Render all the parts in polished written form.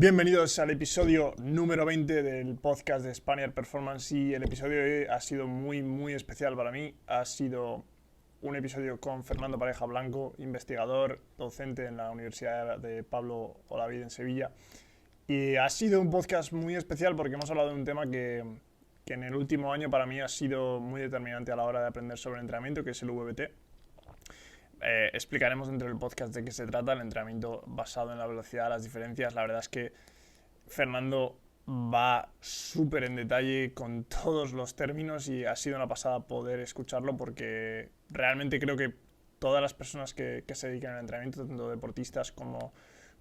Bienvenidos al episodio número 20 del podcast de Spaniard Performance, y el episodio de hoy ha sido muy especial para mí. Ha sido un episodio con Fernando Pareja Blanco, investigador, docente en la Universidad de Pablo Olavide en Sevilla. Y ha sido un podcast muy especial porque hemos hablado de un tema que en el último año para mí ha sido muy determinante a la hora de aprender sobre el entrenamiento, que es el VBT. Explicaremos dentro del podcast de qué se trata el entrenamiento basado en la velocidad, las diferencias. La verdad es que Fernando va súper en detalle con todos los términos y ha sido una pasada poder escucharlo, porque realmente creo que todas las personas que se dedican al entrenamiento, tanto deportistas como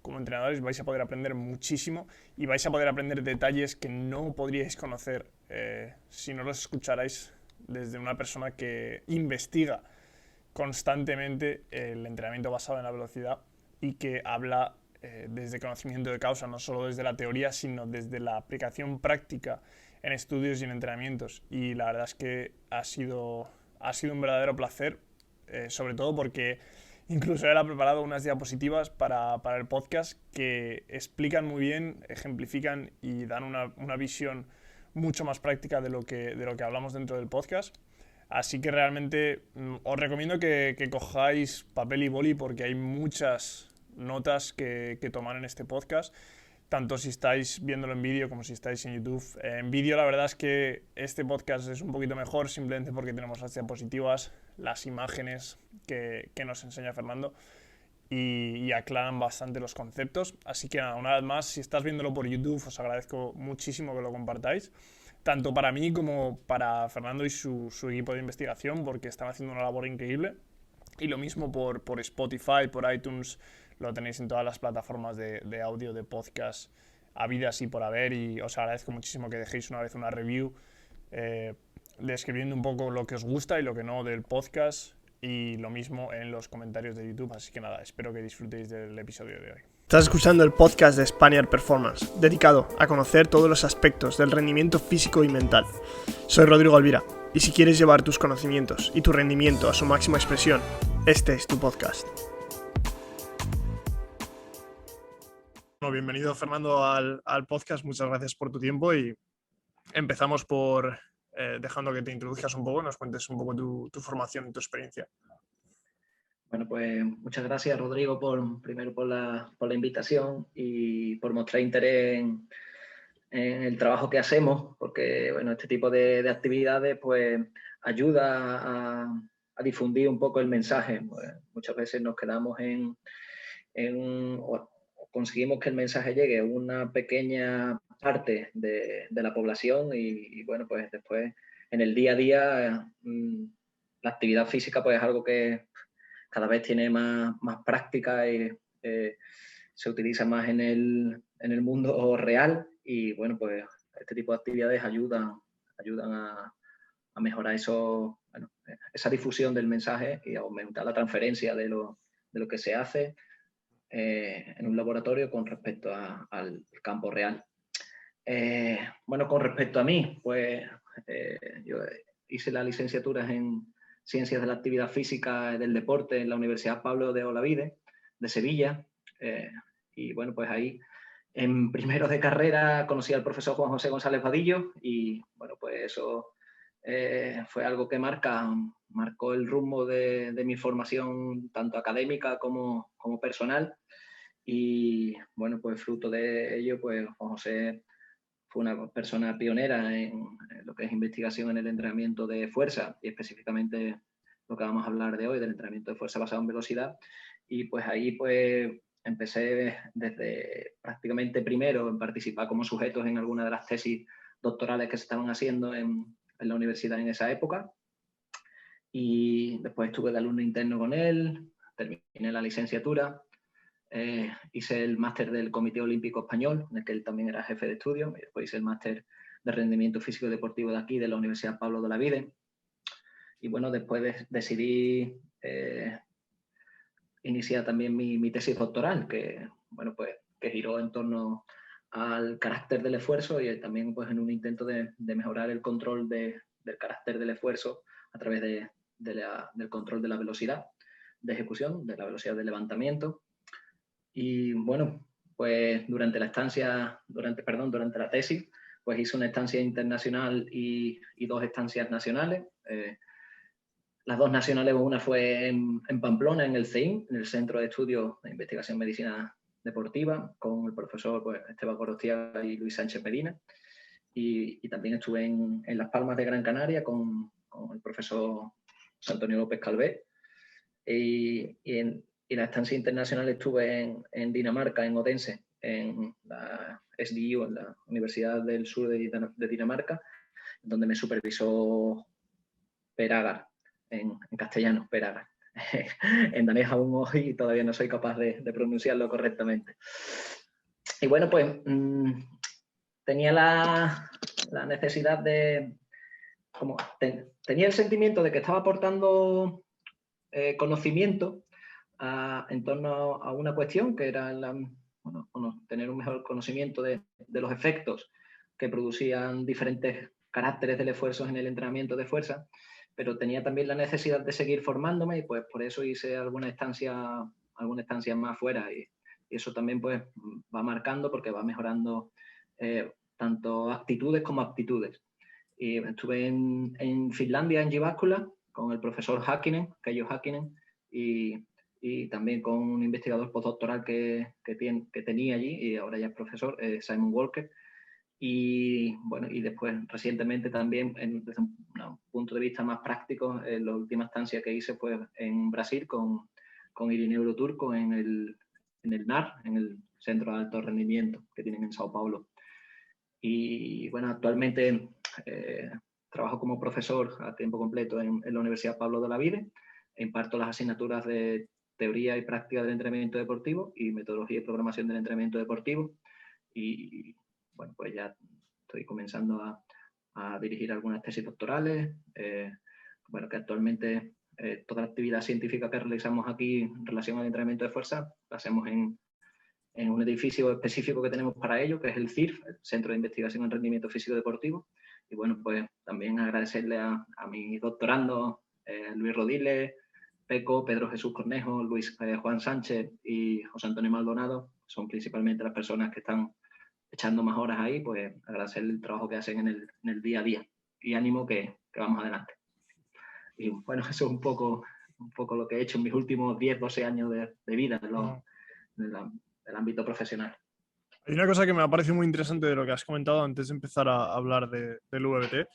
entrenadores, vais a poder aprender muchísimo y vais a poder aprender detalles que no podríais conocer si no los escucharais desde una persona que investiga constantemente el entrenamiento basado en la velocidad y que habla desde conocimiento de causa, no solo desde la teoría, sino desde la aplicación práctica en estudios y en entrenamientos. Y la verdad es que ha sido un verdadero placer, sobre todo porque incluso él ha preparado unas diapositivas para el podcast que explican muy bien, ejemplifican y dan una visión mucho más práctica de lo que hablamos dentro del podcast. Así que realmente os recomiendo que cojáis papel y boli, porque hay muchas notas que tomar en este podcast, tanto si estáis viéndolo en vídeo como si estáis en YouTube. En vídeo la verdad es que este podcast es un poquito mejor, simplemente porque tenemos las diapositivas, las imágenes que nos enseña Fernando y aclaran bastante los conceptos. Así que nada, una vez más, si estás viéndolo por YouTube, os agradezco muchísimo que lo compartáis, tanto para mí como para Fernando y su equipo de investigación, porque están haciendo una labor increíble. Y lo mismo por Spotify, por iTunes, lo tenéis en todas las plataformas de audio, de podcast, habidas y por haber. Y os agradezco muchísimo que dejéis una vez una review describiendo un poco lo que os gusta y lo que no del podcast, y lo mismo en los comentarios de YouTube. Así que nada, espero que disfrutéis del episodio de hoy. Estás escuchando el podcast de Spaniard Performance, dedicado a conocer todos los aspectos del rendimiento físico y mental. Soy Rodrigo Alvira, y si quieres llevar tus conocimientos y tu rendimiento a su máxima expresión, este es tu podcast. Bueno, bienvenido Fernando al podcast, muchas gracias por tu tiempo, y empezamos por dejando que te introduzcas un poco, nos cuentes un poco tu formación y tu experiencia. Bueno, pues muchas gracias, Rodrigo, primero por la invitación y por mostrar interés en el trabajo que hacemos, porque bueno, este tipo de actividades pues ayuda a difundir un poco el mensaje. Pues, muchas veces nos quedamos o conseguimos que el mensaje llegue a una pequeña parte de la población y bueno, pues después en el día a día la actividad física pues es algo que cada vez tiene más práctica y se utiliza más en el mundo real, y bueno, pues este tipo de actividades ayudan a mejorar esa difusión del mensaje y aumentar la transferencia de lo que se hace en un laboratorio con respecto al campo real. Bueno, con respecto a mí, pues yo hice la licenciatura en Ciencias de la Actividad Física y del Deporte en la Universidad Pablo de Olavide de Sevilla. Y bueno, pues ahí en primero de carrera conocí al profesor Juan José González Vadillo, y bueno, pues eso fue algo que marcó el rumbo de mi formación tanto académica como personal. Y bueno, pues fruto de ello, pues Juan José fue una persona pionera en lo que es investigación en el entrenamiento de fuerza, y específicamente lo que vamos a hablar de hoy, del entrenamiento de fuerza basado en velocidad. Y pues ahí pues empecé desde prácticamente primero en participar como sujetos en alguna de las tesis doctorales que se estaban haciendo en la universidad en esa época. Y después estuve de alumno interno con él, terminé la licenciatura. Hice el máster del Comité Olímpico Español, en el que él también era jefe de estudio, y después hice el máster de rendimiento físico y deportivo de aquí, de la Universidad Pablo de Olavide. Y bueno, después decidí iniciar también mi tesis doctoral, que bueno, pues que giró en torno al carácter del esfuerzo, y también pues en un intento de mejorar el control del carácter del esfuerzo a través del control de la velocidad de ejecución, de la velocidad de levantamiento. Y bueno, pues durante la tesis, pues hice una estancia internacional y 2 estancias nacionales. Las 2 nacionales, una fue en Pamplona, en el CEIM, en el Centro de Estudios de Investigación en Medicina Deportiva, con el profesor pues, Esteban Gorostiaga y Luis Sánchez Medina. Y también estuve en Las Palmas de Gran Canaria con el profesor José Antonio López Calvé. Y la estancia internacional estuve en Dinamarca, en Odense, en la SDU, en la Universidad del Sur de Dinamarca, donde me supervisó Per Agar, en castellano, Per Agar. En danés aún hoy todavía no soy capaz de pronunciarlo correctamente. Y bueno, pues tenía la necesidad de... tenía el sentimiento de que estaba aportando conocimiento en torno a una cuestión que era tener un mejor conocimiento de los efectos que producían diferentes caracteres del esfuerzo en el entrenamiento de fuerza, pero tenía también la necesidad de seguir formándome y pues por eso hice alguna estancia más fuera y eso también pues va marcando porque va mejorando tanto actitudes como aptitudes. Y estuve en Finlandia, en Jyväskylä, con el profesor Keijo Häkkinen, y también con un investigador postdoctoral que tenía allí y ahora ya es profesor, Simon Walker. Y bueno, y después recientemente también, desde un punto de vista más práctico, la última estancia que hice fue en Brasil con Irineu Turco en el NAR, en el Centro de Alto Rendimiento que tienen en Sao Paulo. Y bueno, actualmente trabajo como profesor a tiempo completo en la Universidad Pablo de Olavide. Imparto las asignaturas de teoría y práctica del entrenamiento deportivo y metodología y programación del entrenamiento deportivo. Y bueno, pues ya estoy comenzando a dirigir algunas tesis doctorales. Bueno, que actualmente toda la actividad científica que realizamos aquí en relación al entrenamiento de fuerza la hacemos en un edificio específico que tenemos para ello, que es el CIRF, el Centro de Investigación en Rendimiento Físico Deportivo. Y bueno, pues también agradecerle a mis doctorandos, Luis Rodiles, Peco, Pedro Jesús Cornejo, Juan Sánchez y José Antonio Maldonado, son principalmente las personas que están echando más horas ahí, pues agradecerle el trabajo que hacen en el día a día y ánimo que vamos adelante. Y bueno, eso es un poco lo que he hecho en mis últimos 10, 12 años de vida del ámbito profesional. Hay una cosa que me ha parecido muy interesante de lo que has comentado antes de empezar a hablar del VBT.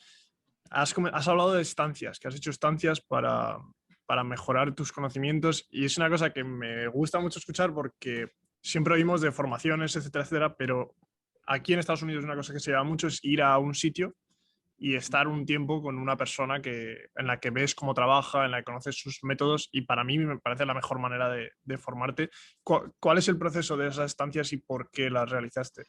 Has hablado de estancias, que has hecho estancias para mejorar tus conocimientos y es una cosa que me gusta mucho escuchar porque siempre oímos de formaciones, etcétera, etcétera, pero aquí en Estados Unidos una cosa que se lleva mucho es ir a un sitio y estar un tiempo con una persona en la que ves cómo trabaja, en la que conoces sus métodos y para mí me parece la mejor manera de formarte. ¿Cuál es el proceso de esas estancias y por qué las realizaste?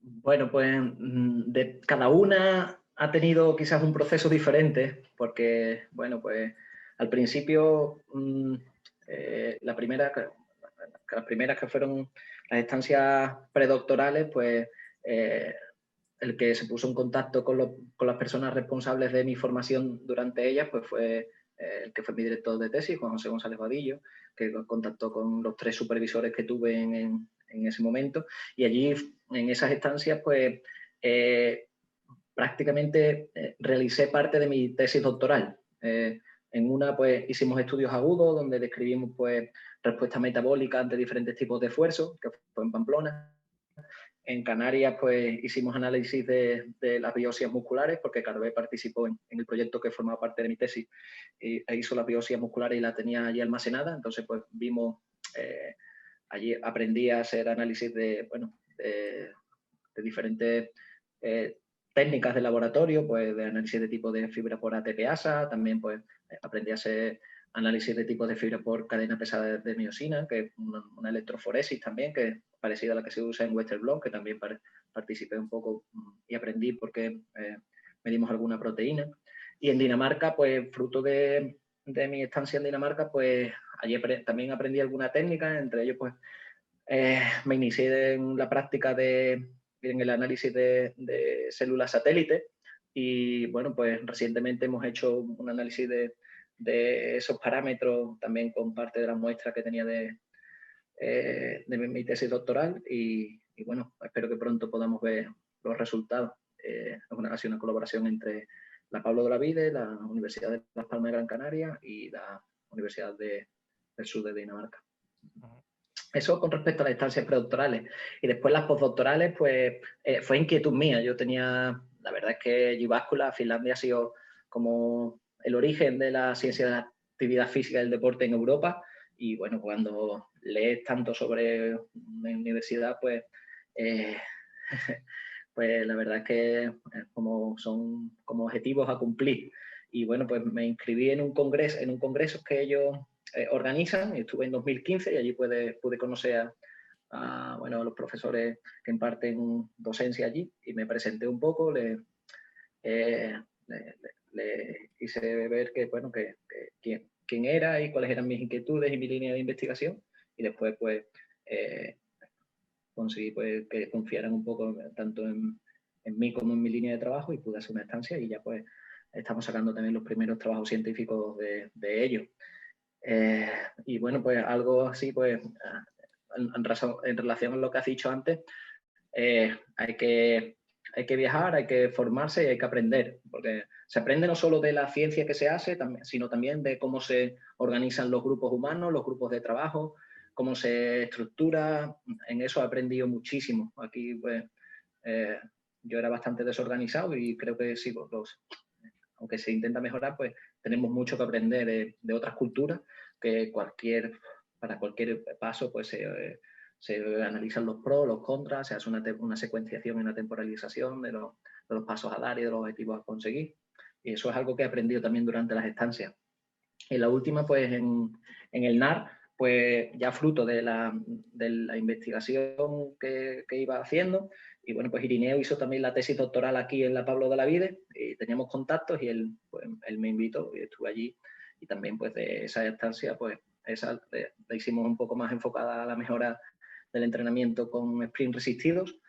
Bueno, pues de cada una ha tenido quizás un proceso diferente porque, bueno, pues al principio las primeras que fueron las estancias predoctorales, pues el que se puso en contacto con las personas responsables de mi formación durante ellas, pues fue el que fue mi director de tesis, Juan José González Vadillo, que contactó con los 3 supervisores que tuve en ese momento. Y allí, en esas estancias, pues prácticamente realicé parte de mi tesis doctoral. En una, pues hicimos estudios agudos donde describimos pues respuestas metabólicas ante diferentes tipos de esfuerzo, que fue en Pamplona. En Canarias, pues hicimos análisis de las biopsias musculares, porque Calvé participó en el proyecto que formaba parte de mi tesis e hizo las biopsias musculares y la tenía allí almacenada. Entonces, pues vimos, allí aprendí a hacer análisis de diferentes técnicas de laboratorio, pues de análisis de tipo de fibra por ATPasa, también pues aprendí a hacer análisis de tipo de fibra por cadena pesada de miosina, que es una electroforesis también, que es parecida a la que se usa en Western Blot, que también participé un poco y aprendí porque medimos alguna proteína. Y en Dinamarca, pues fruto de mi estancia en Dinamarca, pues allí también aprendí alguna técnica, entre ellos pues me inicié en la práctica en el análisis de células satélite y bueno, pues recientemente hemos hecho un análisis de esos parámetros también con parte de la muestra que tenía de mi tesis doctoral y bueno, espero que pronto podamos ver los resultados. Ha sido una colaboración entre la Pablo de Olavide, la Universidad de Las Palmas de Gran Canaria y la Universidad del Sur de Dinamarca. Eso con respecto a las estancias predoctorales. Y después las postdoctorales, pues fue inquietud mía. Yo tenía, la verdad es que Jyväskylä, Finlandia, ha sido como el origen de la ciencia de la actividad física y del deporte en Europa. Y bueno, cuando lees tanto sobre una universidad, pues, pues la verdad es que son como objetivos a cumplir. Y bueno, pues me inscribí en un congreso que ellos organizan. Estuve en 2015 y allí pude conocer a los profesores que imparten docencia allí y me presenté un poco, le hice ver quién era y cuáles eran mis inquietudes y mi línea de investigación y después pues conseguí pues, que confiaran un poco tanto en mí como en mi línea de trabajo y pude hacer una estancia y ya pues estamos sacando también los primeros trabajos científicos de ellos. Y bueno, pues algo así, pues en relación a lo que has dicho antes, hay que viajar, hay que formarse y hay que aprender, porque se aprende no solo de la ciencia que se hace, sino también de cómo se organizan los grupos humanos, los grupos de trabajo, cómo se estructura. En eso he aprendido muchísimo. Aquí, pues, yo era bastante desorganizado y creo que sí, aunque se intenta mejorar, pues tenemos mucho que aprender de otras culturas, que para cualquier paso pues se analizan los pros, los contras, se hace una secuenciación y una temporalización de los pasos a dar y de los objetivos a conseguir. Y eso es algo que he aprendido también durante las estancias. Y la última, pues en el NAR, pues ya fruto de la investigación que iba haciendo, y bueno, pues Irineo hizo también la tesis doctoral aquí en la Pablo de Olavide y teníamos contactos y él me invitó y estuve allí y también pues de esa estancia pues la hicimos un poco más enfocada a la mejora del entrenamiento con sprint resistidos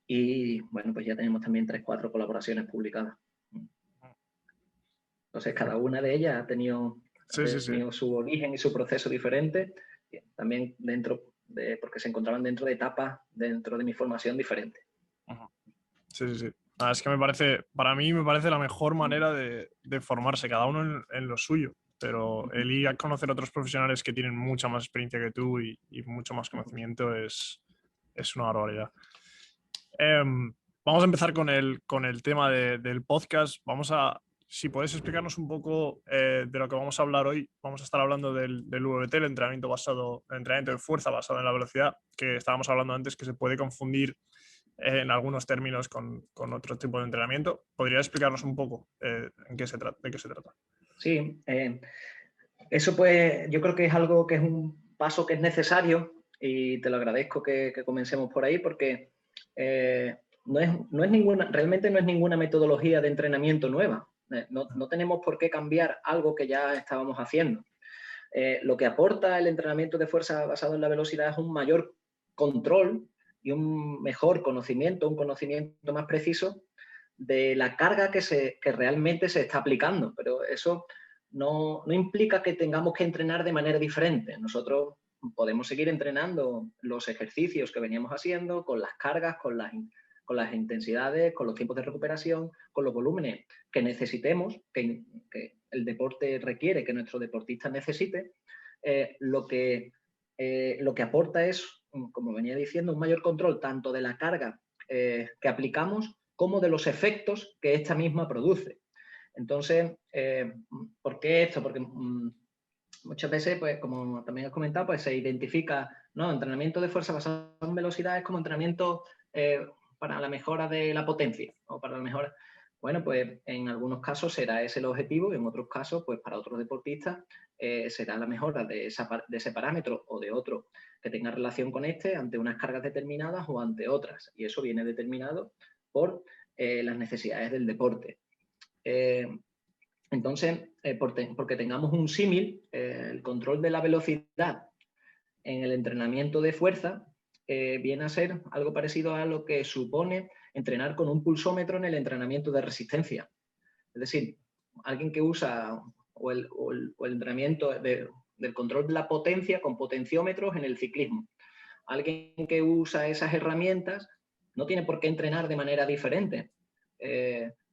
y bueno, pues ya tenemos también 3-4 colaboraciones publicadas. Entonces cada una de ellas ha tenido su origen y su proceso diferente, también porque se encontraban dentro de etapas dentro de mi formación diferentes. Sí. Es que para mí me parece la mejor manera de formarse, cada uno en lo suyo, pero el ir a conocer a otros profesionales que tienen mucha más experiencia que tú y mucho más conocimiento es una barbaridad. Vamos a empezar con el tema del podcast. Si puedes explicarnos un poco de lo que vamos a hablar hoy. Vamos a estar hablando del VBT, el entrenamiento de fuerza basado en la velocidad, que estábamos hablando antes, que se puede confundir en algunos términos con otro tipo de entrenamiento. ¿Podrías explicarnos un poco de qué se trata? Sí, eso pues yo creo que es algo que es un paso que es necesario y te lo agradezco que comencemos por ahí porque realmente no es ninguna metodología de entrenamiento nueva. No tenemos por qué cambiar algo que ya estábamos haciendo. Lo que aporta el entrenamiento de fuerza basado en la velocidad es un mayor control y un mejor conocimiento, un conocimiento más preciso de la carga que realmente se está aplicando. Pero eso no implica que tengamos que entrenar de manera diferente. Nosotros podemos seguir entrenando los ejercicios que veníamos haciendo, con las cargas, con las intensidades, con los tiempos de recuperación, con los volúmenes que necesitemos, que el deporte requiere, que nuestro deportista necesite. Lo que aporta es, como venía diciendo, un mayor control tanto de la carga que aplicamos como de los efectos que esta misma produce. Entonces, ¿por qué esto? Porque muchas veces, pues, como también has comentado, pues se identifica, ¿no? Entrenamiento de fuerza basado en velocidad es como entrenamiento para la mejora de la potencia o para la mejora. Bueno, pues en algunos casos será ese el objetivo y en otros casos, pues para otros deportistas será la mejora de ese parámetro o de otro que tenga relación con este ante unas cargas determinadas o ante otras. Y eso viene determinado por las necesidades del deporte. Entonces, porque tengamos un símil, el control de la velocidad en el entrenamiento de fuerza viene a ser algo parecido a lo que supone entrenar con un pulsómetro en el entrenamiento de resistencia. Es decir, alguien que usa el entrenamiento del control de la potencia con potenciómetros en el ciclismo. alguien que usa esas herramientas no tiene por qué entrenar de manera diferente.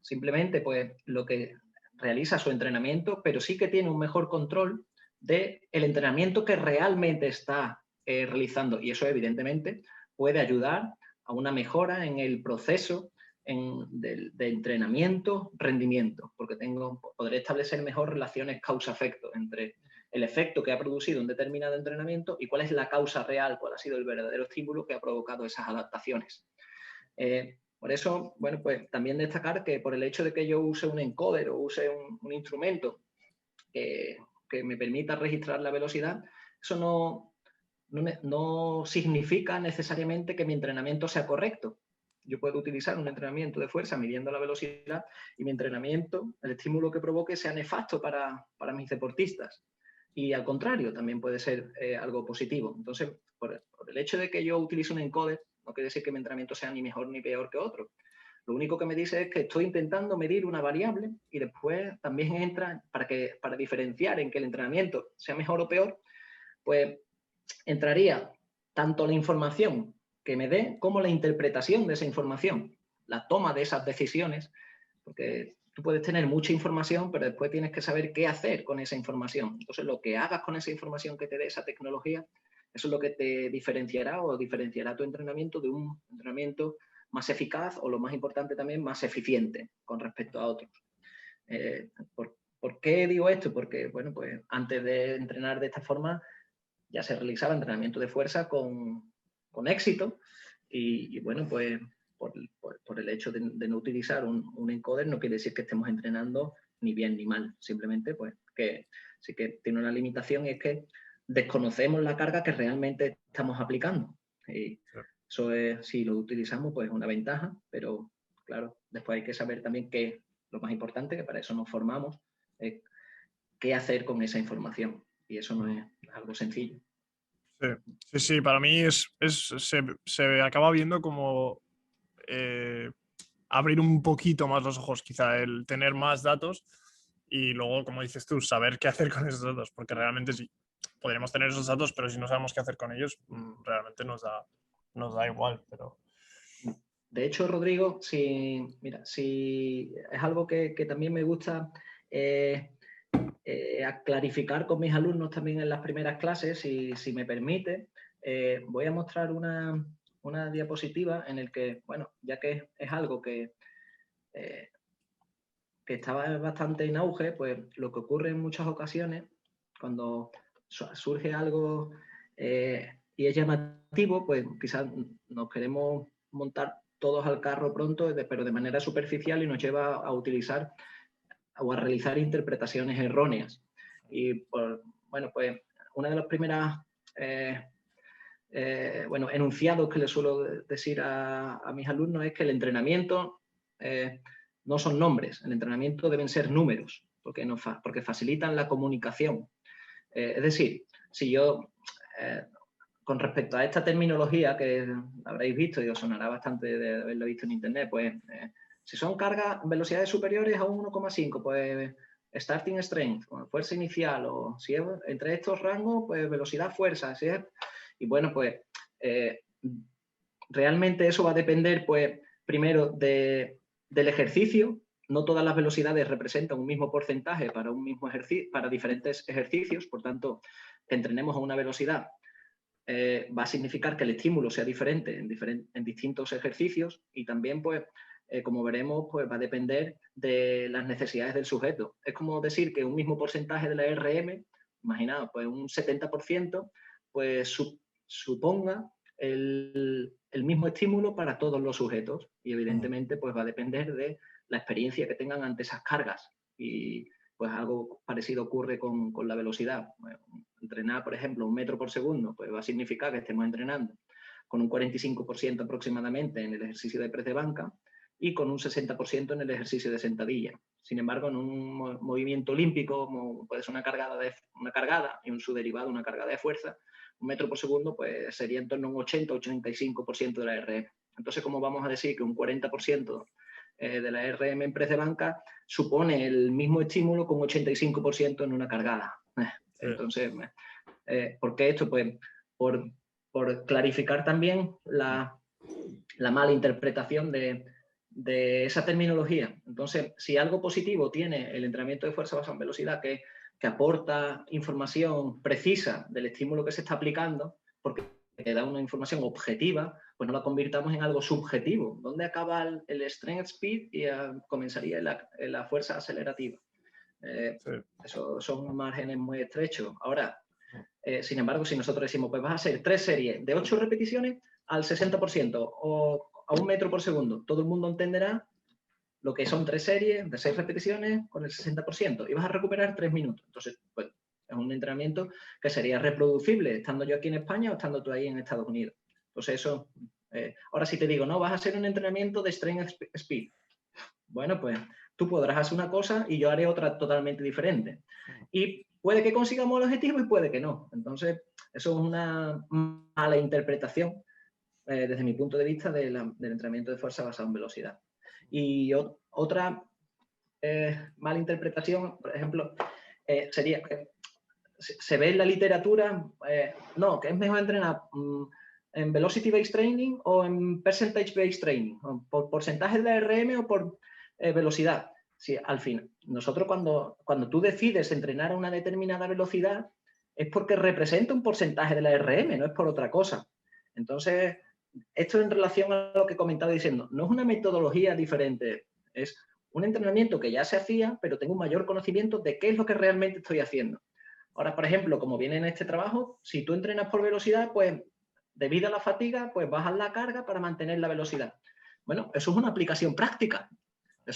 Simplemente, pues, lo que realiza su entrenamiento, pero sí que tiene un mejor control del entrenamiento que realmente está realizando. Y eso, evidentemente, puede ayudar a una mejora en el proceso de entrenamiento, rendimiento, porque podré establecer mejor relaciones causa-efecto entre el efecto que ha producido un determinado entrenamiento y cuál es la causa real, cuál ha sido el verdadero estímulo que ha provocado esas adaptaciones. Por eso, bueno, pues también destacar que por el hecho de que yo use un encoder o use un instrumento que me permita registrar la velocidad, eso no significa necesariamente que mi entrenamiento sea correcto. Yo puedo utilizar un entrenamiento de fuerza midiendo la velocidad y mi entrenamiento, el estímulo que provoque, sea nefasto para mis deportistas. Y al contrario, también puede ser algo positivo. Entonces, por el hecho de que yo utilice un encoder, no quiere decir que mi entrenamiento sea ni mejor ni peor que otro. Lo único que me dice es que estoy intentando medir una variable y después también entra, para diferenciar en que el entrenamiento sea mejor o peor, pues entraría tanto la información que me dé como la interpretación de esa información, la toma de esas decisiones, porque tú puedes tener mucha información, pero después tienes que saber qué hacer con esa información. Entonces, lo que hagas con esa información que te dé esa tecnología, eso es lo que te diferenciará o diferenciará tu entrenamiento de un entrenamiento más eficaz o, lo más importante también, más eficiente con respecto a otros. ¿Por qué digo esto? Porque, bueno, pues antes de entrenar de esta forma ya se realizaba entrenamiento de fuerza con éxito y bueno, pues por el hecho de no utilizar un encoder no quiere decir que estemos entrenando ni bien ni mal, simplemente pues que sí que tiene una limitación y es que desconocemos la carga que realmente estamos aplicando. Y eso es, si lo utilizamos, pues es una ventaja, pero claro, después hay que saber también que lo más importante, que para eso nos formamos, es qué hacer con esa información. Y eso no es algo sencillo. Sí, para mí se acaba viendo como abrir un poquito más los ojos, quizá el tener más datos y luego, como dices tú, saber qué hacer con esos datos, porque realmente sí, podríamos tener esos datos, pero si no sabemos qué hacer con ellos, realmente nos da igual. Pero de hecho, Rodrigo, mira, si es algo que también me gusta clarificar con mis alumnos también en las primeras clases, si me permite, voy a mostrar una diapositiva en el que, bueno, ya que es algo que estaba bastante en auge, pues lo que ocurre en muchas ocasiones, cuando surge algo y es llamativo, pues quizás nos queremos montar todos al carro pronto, pero de manera superficial y nos lleva a utilizar o a realizar interpretaciones erróneas. Y bueno, pues una de las primeras enunciados que les suelo decir a mis alumnos es que el entrenamiento no son nombres, el entrenamiento deben ser números, porque facilitan la comunicación. Es decir, si yo, con respecto a esta terminología que habréis visto y os sonará bastante de haberlo visto en internet, pues si son cargas, velocidades superiores a 1,5, pues starting strength, fuerza inicial, o si es entre estos rangos, pues velocidad, fuerza. Si es, y bueno, pues realmente eso va a depender, pues, primero del ejercicio. No todas las velocidades representan un mismo porcentaje para un mismo ejercicio, para diferentes ejercicios. Por tanto, que entrenemos a una velocidad va a significar que el estímulo sea diferente en distintos ejercicios y también, pues, como veremos, pues va a depender de las necesidades del sujeto. Es como decir que un mismo porcentaje de la RM, imaginaos, pues un 70%, pues suponga el mismo estímulo para todos los sujetos y evidentemente pues va a depender de la experiencia que tengan ante esas cargas y pues algo parecido ocurre con la velocidad. Bueno, entrenar, por ejemplo, 1 metro por segundo, pues va a significar que estemos entrenando con un 45% aproximadamente en el ejercicio de press de banca y con un 60% en el ejercicio de sentadilla. Sin embargo, en un movimiento olímpico, como puede ser una cargada y un su derivado, una cargada de fuerza, 1 metro por segundo, pues sería en torno a un 80-85% de la RM. Entonces, ¿cómo vamos a decir que un 40% de la RM en press de banca supone el mismo estímulo con 85% en una cargada? Entonces, ¿por qué esto? Pues por clarificar también la mala interpretación de esa terminología. Entonces, si algo positivo tiene el entrenamiento de fuerza basado en velocidad, que aporta información precisa del estímulo que se está aplicando, porque te da una información objetiva, pues no la convirtamos en algo subjetivo. ¿Dónde acaba el strength speed y comenzaría la fuerza acelerativa? Sí. Eso son márgenes muy estrechos. Ahora, sin embargo, si nosotros decimos, pues vas a hacer 3 series de 8 repeticiones al 60% o a 1 metro por segundo, todo el mundo entenderá lo que son 3 series de 6 repeticiones con el 60% y vas a recuperar 3 minutos. Entonces, pues es un entrenamiento que sería reproducible estando yo aquí en España o estando tú ahí en Estados Unidos. Entonces eso, ahora si te digo, no, vas a hacer un entrenamiento de strength speed. Bueno, pues tú podrás hacer una cosa y yo haré otra totalmente diferente. Y puede que consigamos el objetivo y puede que no. Entonces, eso es una mala interpretación desde mi punto de vista del entrenamiento de fuerza basado en velocidad. Y otra mala interpretación, por ejemplo, sería que se ve en la literatura, no, que es mejor entrenar en velocity based training o en percentage based training, o por porcentaje de la RM o por velocidad. Sí, al fin, nosotros cuando tú decides entrenar a una determinada velocidad es porque representa un porcentaje de la RM, no es por otra cosa. Entonces, esto en relación a lo que comentaba diciendo, no es una metodología diferente, es un entrenamiento que ya se hacía, pero tengo un mayor conocimiento de qué es lo que realmente estoy haciendo. Ahora, por ejemplo, como viene en este trabajo, si tú entrenas por velocidad, pues debido a la fatiga, pues bajas la carga para mantener la velocidad. Bueno, eso es una aplicación práctica,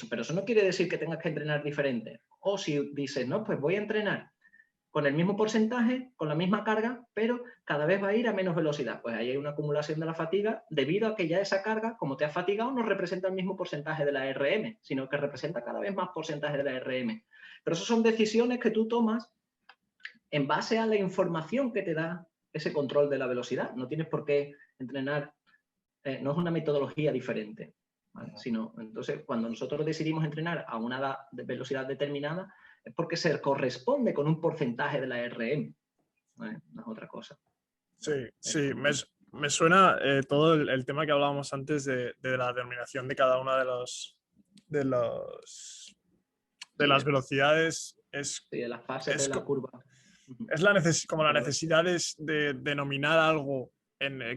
pero eso no quiere decir que tengas que entrenar diferente. O si dices, no, pues voy a entrenar con el mismo porcentaje, con la misma carga, pero cada vez va a ir a menos velocidad. Pues ahí hay una acumulación de la fatiga debido a que ya esa carga, como te ha fatigado, no representa el mismo porcentaje de la RM, sino que representa cada vez más porcentaje de la RM. Pero eso son decisiones que tú tomas en base a la información que te da ese control de la velocidad. No tienes por qué entrenar, no es una metodología diferente, ¿vale? Sino, entonces, cuando nosotros decidimos entrenar a una velocidad determinada, es porque se corresponde con un porcentaje de la RM, ¿vale? No es otra cosa. Sí, sí, me suena todo el tema que hablábamos antes de la determinación de cada una de las velocidades. Sí, de las fases de la curva. Es como la necesidad de denominar algo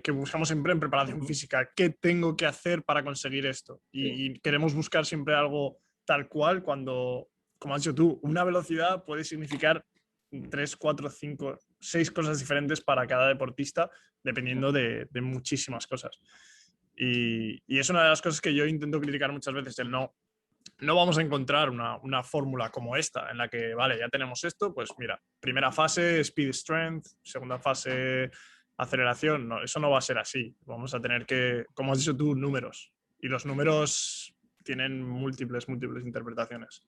que buscamos siempre en preparación física. ¿Qué tengo que hacer para conseguir esto? Y queremos buscar siempre algo tal cual cuando, como has dicho tú, una velocidad puede significar 3, 4, 5, 6 cosas diferentes para cada deportista, dependiendo de muchísimas cosas. Y es una de las cosas que yo intento criticar muchas veces, el no vamos a encontrar una fórmula como esta, en la que, vale, ya tenemos esto, pues mira, primera fase, speed strength, segunda fase, aceleración. No, eso no va a ser así. Vamos a tener que, como has dicho tú, números. Y los números tienen múltiples interpretaciones.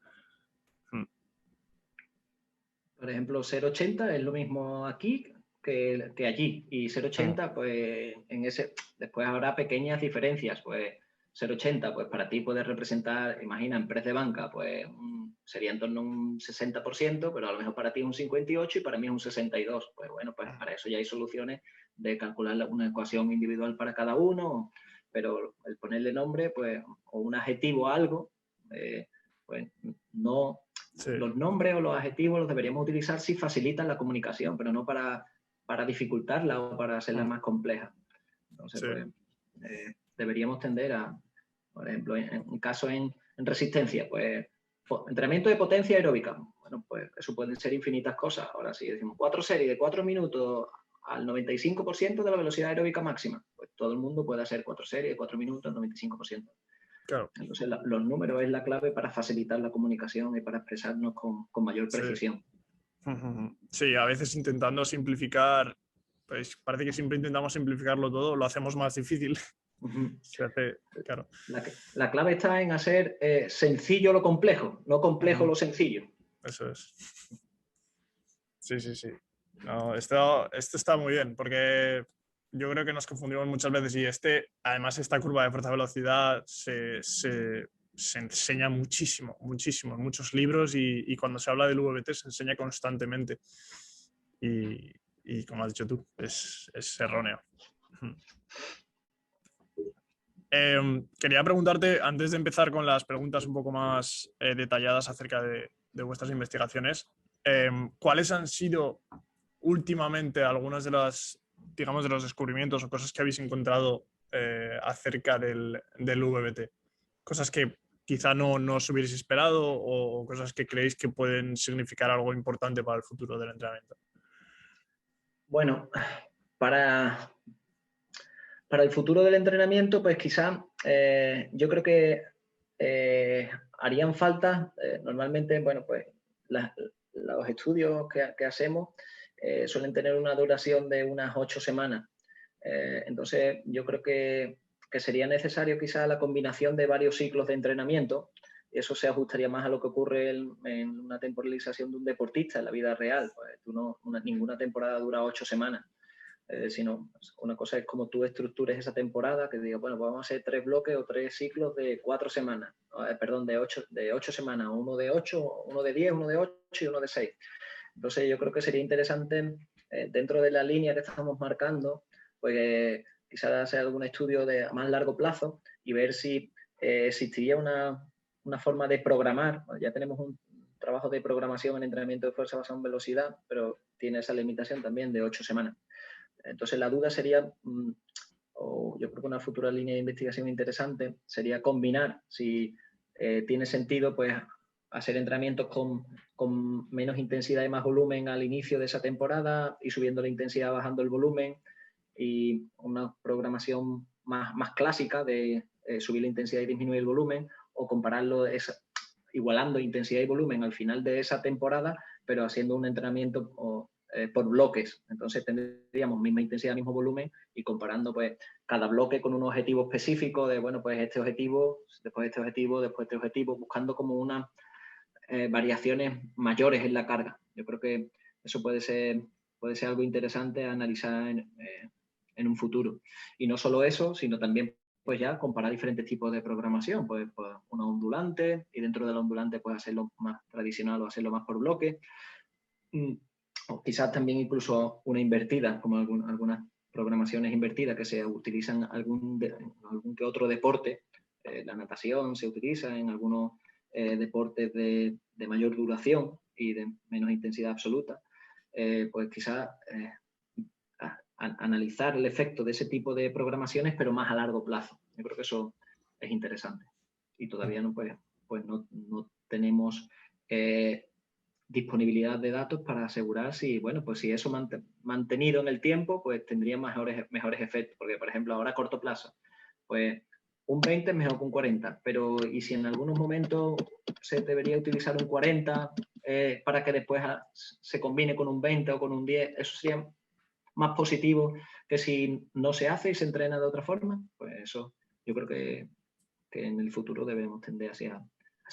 Por ejemplo, 0,80 es lo mismo aquí que allí. Y 0,80, pues en ese, después habrá pequeñas diferencias. Pues 0,80, pues para ti puede representar, imagina, en press de banca, pues sería en torno a un 60%, pero a lo mejor para ti es un 58% y para mí es un 62%. Pues bueno, pues para eso ya hay soluciones de calcular una ecuación individual para cada uno, pero el ponerle nombre, pues, o un adjetivo a algo, pues no. Sí. Los nombres o los adjetivos los deberíamos utilizar si facilitan la comunicación, pero no para dificultarla o para hacerla más compleja. Entonces, sí. Pues, deberíamos tender a, por ejemplo, en un caso en resistencia, pues entrenamiento de potencia aeróbica. Bueno, pues eso pueden ser infinitas cosas. Ahora, si decimos 4 series de 4 minutos al 95% de la velocidad aeróbica máxima, pues todo el mundo puede hacer 4 series de 4 minutos al 95%. Claro. Entonces, los números es la clave para facilitar la comunicación y para expresarnos con mayor precisión. Sí, a veces intentando simplificar, pues parece que siempre intentamos simplificarlo todo, lo hacemos más difícil. Se hace, claro. La clave está en hacer sencillo lo complejo, no complejo lo sencillo. Eso es. Sí, sí, sí. No, esto está muy bien, porque yo creo que nos confundimos muchas veces y además esta curva de fuerza-velocidad se enseña muchísimo, en muchos libros y cuando se habla del VBT se enseña constantemente. Y y como has dicho tú, es erróneo. Quería preguntarte, antes de empezar con las preguntas un poco más detalladas acerca de vuestras investigaciones, ¿cuáles han sido últimamente algunas de las, digamos, de los descubrimientos o cosas que habéis encontrado acerca del VBT? Cosas que quizá no os hubierais esperado o cosas que creéis que pueden significar algo importante para el futuro del entrenamiento. Bueno, para el futuro del entrenamiento, pues quizá yo creo que harían falta, normalmente, bueno, pues los estudios que hacemos suelen tener una duración de unas 8 semanas. Entonces, yo creo que sería necesario quizá la combinación de varios ciclos de entrenamiento. Eso se ajustaría más a lo que ocurre en una temporalización de un deportista en la vida real. Pues ninguna temporada dura 8 semanas. Sino una cosa es como tú estructures esa temporada, que digas, bueno, pues vamos a hacer 3 bloques o 3 ciclos de 4 semanas, perdón, de 8 semanas, uno de 8, uno de 10, uno de 8 y uno de 6. Entonces yo creo que sería interesante, dentro de la línea que estamos marcando, pues quizás hacer algún estudio de más largo plazo y ver si existiría una forma de programar. Ya tenemos un trabajo de programación en entrenamiento de fuerza basado en velocidad, pero tiene esa limitación también de 8 semanas. Entonces la duda sería, o yo creo que una futura línea de investigación interesante sería combinar, si tiene sentido, pues hacer entrenamientos con menos intensidad y más volumen al inicio de esa temporada y subiendo la intensidad, bajando el volumen, y una programación más clásica de subir la intensidad y disminuir el volumen, o compararlo igualando intensidad y volumen al final de esa temporada, pero haciendo un entrenamiento por bloques. Entonces tendríamos misma intensidad, mismo volumen, y comparando pues cada bloque con un objetivo específico de, bueno, pues este objetivo, después este objetivo, después este objetivo, buscando como unas variaciones mayores en la carga. Yo creo que eso puede ser algo interesante a analizar en un futuro. Y no solo eso, sino también pues ya comparar diferentes tipos de programación, pues una ondulante, y dentro de la ondulante pues hacerlo más tradicional o hacerlo más por bloque. O quizás también incluso una invertida, como algunas programaciones invertidas que se utilizan en algún que otro deporte. La natación se utiliza en algunos deportes de mayor duración y de menos intensidad absoluta. Pues quizás analizar el efecto de ese tipo de programaciones, pero más a largo plazo. Yo creo que eso es interesante. Y todavía no tenemos disponibilidad de datos para asegurar si, bueno, pues si eso mantenido en el tiempo, pues tendría mejores efectos. Porque, por ejemplo, ahora a corto plazo, pues un 20 es mejor que un 40, pero ¿y si en algunos momentos se debería utilizar un 40 para que después se combine con un 20 o con un 10? Eso sería más positivo que si no se hace y se entrena de otra forma. Pues eso yo creo que en el futuro debemos tender hacia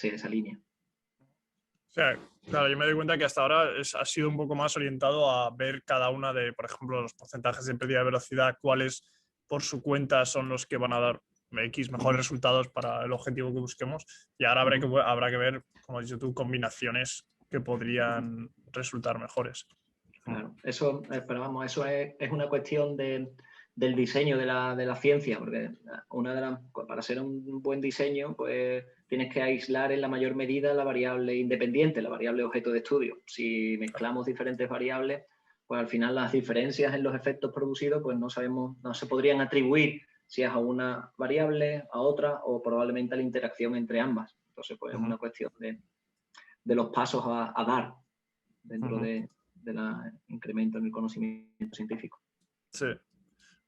esa línea. O sea, claro, yo me doy cuenta que hasta ahora ha sido un poco más orientado a ver cada una de, por ejemplo, los porcentajes de pérdida de velocidad, cuáles por su cuenta son los que van a dar X mejores resultados para el objetivo que busquemos. Y ahora habrá que ver, como has dicho tú, combinaciones que podrían resultar mejores. Claro, eso, pero vamos, eso es una cuestión del diseño de la ciencia, porque para hacer un buen diseño, pues tienes que aislar en la mayor medida la variable independiente, la variable objeto de estudio. Si mezclamos diferentes variables, pues al final las diferencias en los efectos producidos, pues no se podrían atribuir si es a una variable, a otra, o probablemente a la interacción entre ambas. Entonces, pues es una cuestión de los pasos a dar dentro del incremento en el conocimiento científico. Sí.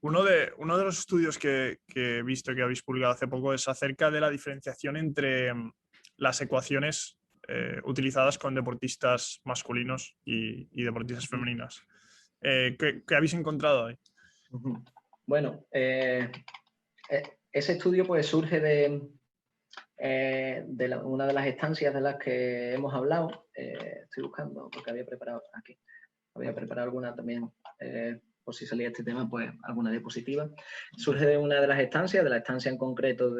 Uno de los estudios que he visto que habéis publicado hace poco es acerca de la diferenciación entre las ecuaciones utilizadas con deportistas masculinos y deportistas femeninas. ¿Qué habéis encontrado ahí? Bueno, ese estudio pues surge de una de las estancias de las que hemos hablado. Estoy buscando porque había preparado alguna también, por si salía este tema, pues alguna diapositiva. Surge de una de las estancias, de la estancia en concreto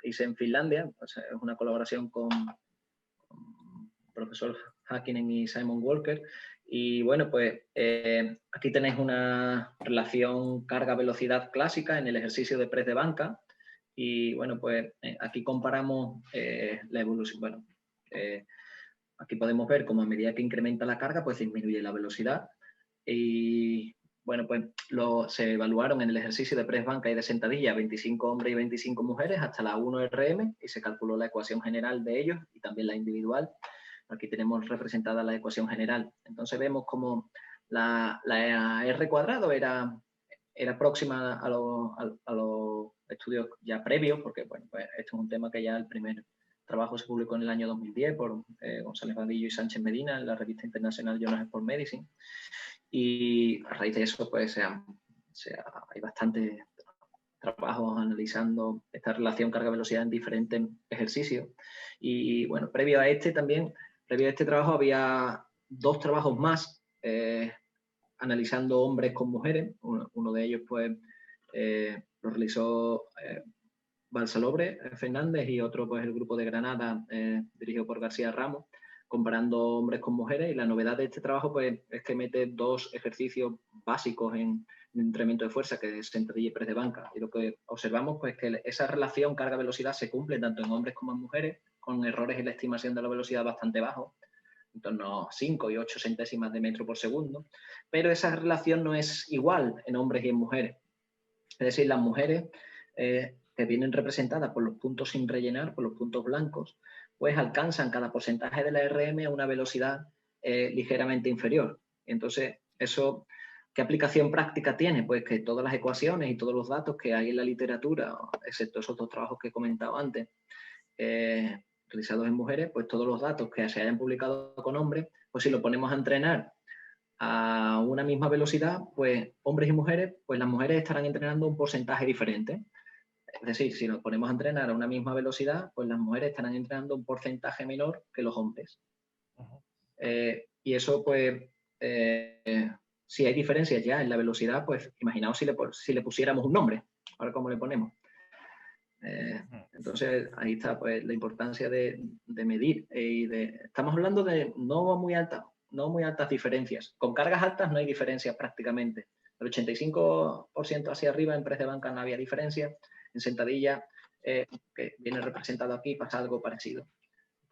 hice en Finlandia. O sea, es una colaboración con el profesor Häkkinen y Simon Walker, Y bueno, pues aquí tenéis una relación carga-velocidad clásica en el ejercicio de press de banca. Y bueno, pues aquí comparamos la evolución. Bueno, aquí podemos ver cómo a medida que incrementa la carga, pues disminuye la velocidad. Y bueno, pues se evaluaron en el ejercicio de press banca y de sentadilla 25 hombres y 25 mujeres hasta la 1 RM y se calculó la ecuación general de ellos y también la individual. Aquí tenemos representada la ecuación general. Entonces vemos como la R cuadrado era próxima a los estudios ya previos, porque bueno, pues esto es un tema que ya el primer trabajo se publicó en el año 2010 por González Vadillo y Sánchez Medina en la revista internacional Journal of Sport Medicine. Y a raíz de eso, pues hay bastantes trabajos analizando esta relación carga-velocidad en diferentes ejercicios. Y bueno, previo a este trabajo había 2 trabajos más analizando hombres con mujeres. Uno de ellos, pues, lo realizó Balsalobre Fernández y otro, pues, el grupo de Granada, dirigido por García Ramos, comparando hombres con mujeres. Y la novedad de este trabajo, pues, es que mete 2 ejercicios básicos en entrenamiento de fuerza, que es sentadilla y press de banca. Y lo que observamos, pues, que esa relación carga-velocidad se cumple tanto en hombres como en mujeres, con errores en la estimación de la velocidad bastante bajos, en torno a 5 y 8 centésimas de metro por segundo, pero esa relación no es igual en hombres y en mujeres. Es decir, las mujeres que vienen representadas por los puntos sin rellenar, por los puntos blancos, pues alcanzan cada porcentaje de la RM a una velocidad ligeramente inferior. Entonces, eso, ¿qué aplicación práctica tiene? Pues que todas las ecuaciones y todos los datos que hay en la literatura, excepto esos 2 trabajos que he comentado antes, realizados en mujeres, pues todos los datos que se hayan publicado con hombres, pues si lo ponemos a entrenar a una misma velocidad, pues hombres y mujeres, pues las mujeres estarán entrenando un porcentaje diferente. Es decir, si nos ponemos a entrenar a una misma velocidad, pues las mujeres estarán entrenando un porcentaje menor que los hombres. Y eso, pues, si hay diferencias ya en la velocidad, pues imaginaos si le pusiéramos un nombre. Ahora, ¿cómo le ponemos? Entonces, ahí está, pues, la importancia de medir. Estamos hablando de no muy altas diferencias. Con cargas altas no hay diferencias prácticamente. El 85% hacia arriba en press de banca no había diferencia. En sentadilla, que viene representado aquí, pasa algo parecido.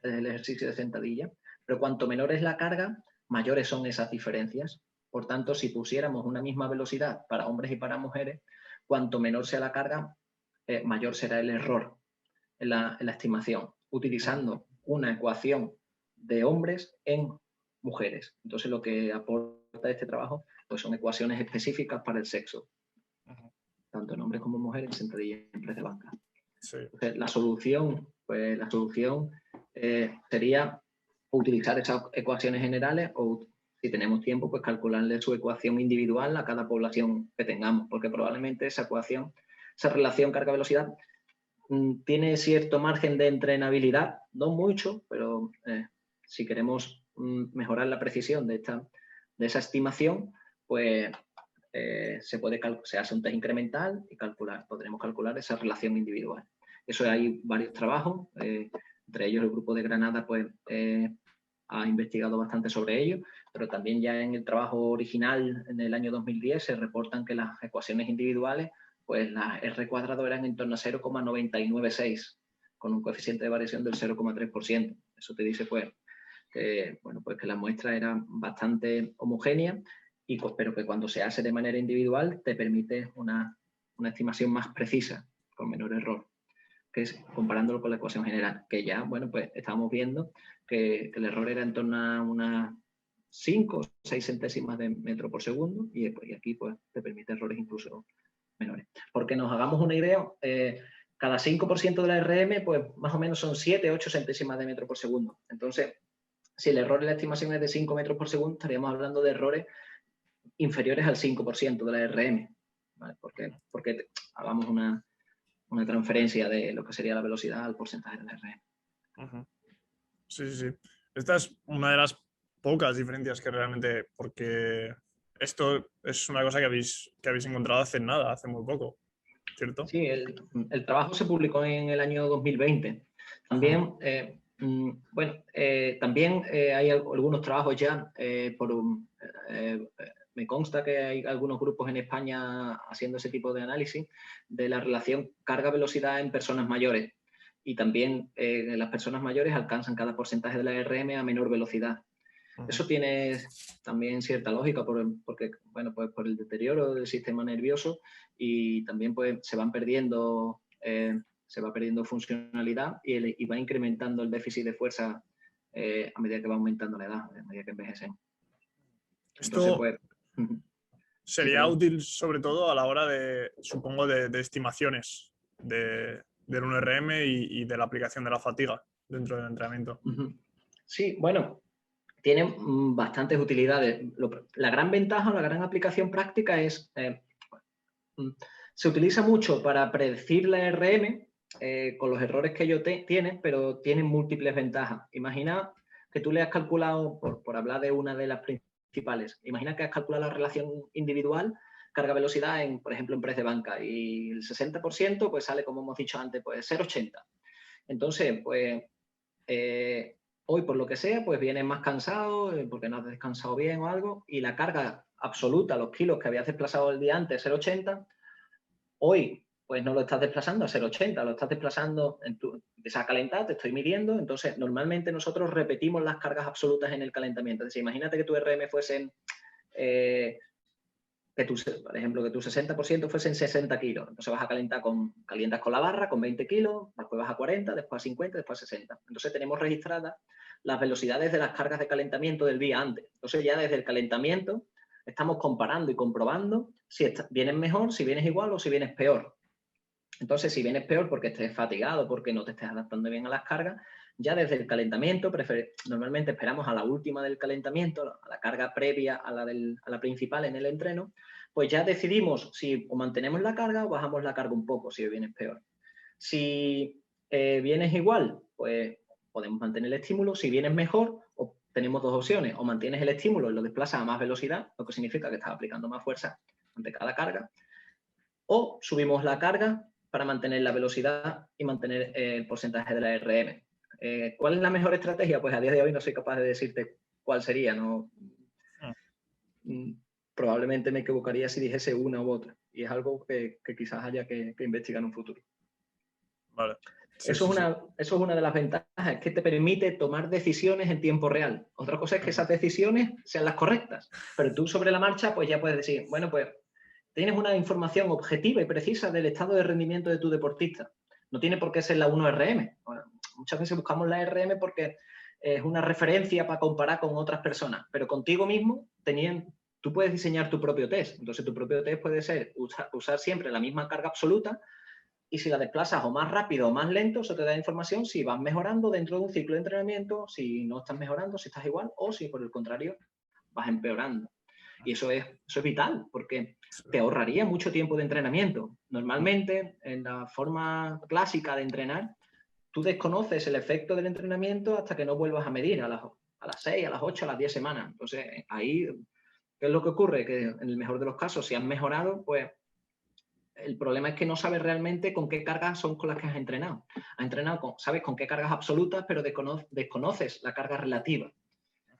Es el ejercicio de sentadilla. Pero cuanto menor es la carga, mayores son esas diferencias. Por tanto, si pusiéramos una misma velocidad para hombres y para mujeres, cuanto menor sea la carga, mayor será el error en la estimación, utilizando una ecuación de hombres en mujeres. Entonces, lo que aporta este trabajo, pues, son ecuaciones específicas para el sexo, tanto en hombres como en mujeres, en sentadilla y en press de banca. Sí. Entonces, la solución sería utilizar esas ecuaciones generales o, si tenemos tiempo, pues calcularle su ecuación individual a cada población que tengamos, porque probablemente esa relación carga-velocidad tiene cierto margen de entrenabilidad, no mucho, pero si queremos mejorar la precisión de esa estimación, pues se hace un test incremental y podremos calcular esa relación individual. Eso hay varios trabajos, entre ellos el grupo de Granada, pues, ha investigado bastante sobre ello, pero también ya en el trabajo original, en el año 2010, se reportan que las ecuaciones individuales, pues las R cuadrado eran en torno a 0,996, con un coeficiente de variación del 0,3%. Eso te dice, pues, que, bueno, pues que la muestra era bastante homogénea, pero que cuando se hace de manera individual te permite una estimación más precisa, con menor error, que es comparándolo con la ecuación general, que ya, bueno, pues estamos viendo que el error era en torno a unas 5 o 6 centésimas de metro por segundo, y aquí, pues, te permite errores incluso menores. Porque nos hagamos una idea, cada 5% de la RM, pues más o menos son 7 o 8 centésimas de metro por segundo. Entonces, si el error en la estimación es de 5 metros por segundo, estaríamos hablando de errores inferiores al 5% de la RM, ¿vale? Porque hagamos una transferencia de lo que sería la velocidad al porcentaje de la RM. Sí, sí, sí. Esta es una de las pocas diferencias que realmente, porque esto es una cosa que habéis encontrado hace nada, hace muy poco, ¿cierto? Sí, el trabajo se publicó en el año 2020. También Bueno, también hay algunos trabajos ya, me consta que hay algunos grupos en España haciendo ese tipo de análisis de la relación carga-velocidad en personas mayores. Y también las personas mayores alcanzan cada porcentaje de la RM a menor velocidad. Eso tiene también cierta lógica porque, bueno, pues por el deterioro del sistema nervioso y también pues se va perdiendo funcionalidad y va incrementando el déficit de fuerza a medida que va aumentando la edad, a medida que envejecemos. Entonces, Esto pues... Sí, sería perdón. útil sobre todo a la hora de, supongo, de estimaciones del 1RM y de la aplicación de la fatiga dentro del entrenamiento. Sí, bueno, tiene bastantes utilidades. La gran ventaja o la gran aplicación práctica es... se utiliza mucho para predecir la RM con los errores que ello tiene, pero tiene múltiples ventajas. Imagina que tú le has calculado, por hablar de una de las principales, imagina que has calculado la relación individual carga-velocidad, por ejemplo, en press de banca, y el 60% pues sale, como hemos dicho antes, pues 0,80. Entonces, pues hoy, por lo que sea, pues vienes más cansado porque no has descansado bien o algo, y la carga absoluta, los kilos que habías desplazado el día antes, 0,80, hoy pues no lo estás desplazando a 0,80, lo estás desplazando, empiezas a calentar, te estoy midiendo, entonces normalmente nosotros repetimos las cargas absolutas en el calentamiento. Es decir, imagínate que tu RM fuesen, por ejemplo, que tu 60% fuesen 60 kilos. Entonces vas a calientas con la barra con 20 kilos, después vas a 40, después a 50, después a 60. Entonces tenemos registradas las velocidades de las cargas de calentamiento del día antes. Entonces ya desde el calentamiento estamos comparando y comprobando si vienes mejor, si vienes igual o si vienes peor. Entonces, si vienes peor porque estés fatigado, porque no te estés adaptando bien a las cargas, ya desde el calentamiento, normalmente esperamos a la última del calentamiento, a la carga previa a la principal en el entreno, pues ya decidimos si o mantenemos la carga o bajamos la carga un poco, si vienes peor. Si vienes igual, pues podemos mantener el estímulo. Si vienes mejor, tenemos dos opciones: o mantienes el estímulo y lo desplazas a más velocidad, lo que significa que estás aplicando más fuerza ante cada carga, o subimos la carga para mantener la velocidad y mantener el porcentaje de la RM. ¿Cuál es la mejor estrategia? Pues a día de hoy no soy capaz de decirte cuál sería, ¿no? Probablemente me equivocaría si dijese una u otra, y es algo que quizás haya que investigar en un futuro. Vale. Sí, eso sí. es una de las ventajas, es que te permite tomar decisiones en tiempo real. Otra cosa es que esas decisiones sean las correctas, pero tú sobre la marcha pues ya puedes decir, bueno, pues tienes una información objetiva y precisa del estado de rendimiento de tu deportista. No tiene por qué ser la 1RM. Bueno, muchas veces buscamos la RM porque es una referencia para comparar con otras personas, pero contigo mismo tú puedes diseñar tu propio test. Entonces tu propio test puede ser usar siempre la misma carga absoluta, y si la desplazas o más rápido o más lento, eso te da información si vas mejorando dentro de un ciclo de entrenamiento, si no estás mejorando, si estás igual, o si por el contrario vas empeorando. Y eso es vital, porque te ahorraría mucho tiempo de entrenamiento. Normalmente, en la forma clásica de entrenar, tú desconoces el efecto del entrenamiento hasta que no vuelvas a medir a las 6, a las 8, a las 10 semanas. Entonces, ahí, ¿qué es lo que ocurre? Que en el mejor de los casos, si has mejorado, pues el problema es que no sabes realmente con qué cargas son con las que has entrenado. Sabes con qué cargas absolutas, pero desconoces la carga relativa.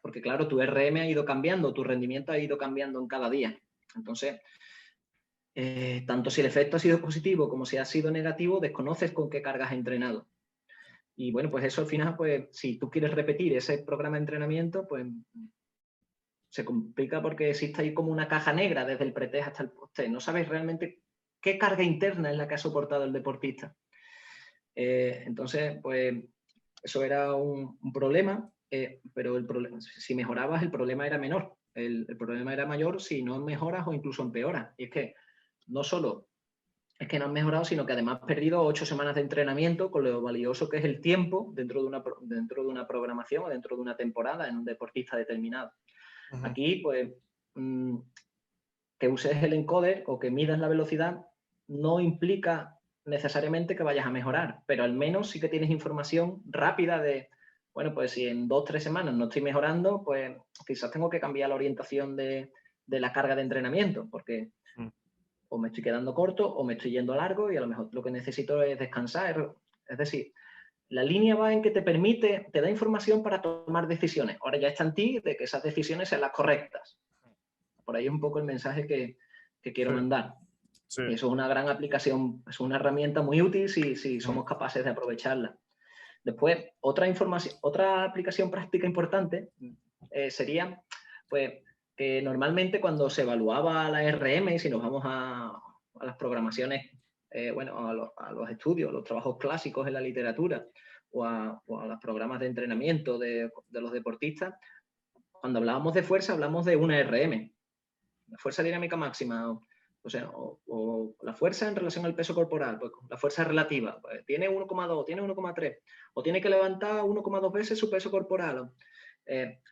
Porque claro, tu RM ha ido cambiando, tu rendimiento ha ido cambiando en cada día. Entonces, tanto si el efecto ha sido positivo como si ha sido negativo, desconoces con qué cargas has entrenado. Y bueno, pues eso al final, pues si tú quieres repetir ese programa de entrenamiento, pues se complica porque existe ahí como una caja negra desde el pretest hasta el post-test. No sabes realmente qué carga interna es la que ha soportado el deportista. Entonces, pues eso era un problema, pero si mejorabas, el problema era menor. El problema era mayor si no mejoras o incluso empeoras. Y es que no solo es que no has mejorado, sino que además has perdido 8 semanas de entrenamiento con lo valioso que es el tiempo dentro de una programación o dentro de una temporada en un deportista determinado. Aquí, pues, que uses el encoder o que midas la velocidad no implica necesariamente que vayas a mejorar, pero al menos sí que tienes información rápida de, bueno, pues si en 2 o 3 semanas no estoy mejorando, pues quizás tengo que cambiar la orientación de la carga de entrenamiento, porque o me estoy quedando corto o me estoy yendo largo y a lo mejor lo que necesito es descansar. Es decir, La línea va en que te permite, te da información para tomar decisiones. Ahora ya está en ti de que esas decisiones sean las correctas. Por ahí es un poco el mensaje que quiero mandar. Sí. Y eso es una gran aplicación, es una herramienta muy útil si somos capaces de aprovecharla. Después, otra aplicación práctica importante sería, pues, que normalmente cuando se evaluaba la RM, si nos vamos a las programaciones, bueno, a los estudios, los trabajos clásicos en la literatura o a los programas de entrenamiento de los deportistas, cuando hablábamos de fuerza, hablamos de una RM, la fuerza dinámica máxima, o la fuerza en relación al peso corporal, pues la fuerza relativa, pues tiene 1,2, tiene 1,3, o tiene que levantar 1,2 veces su peso corporal.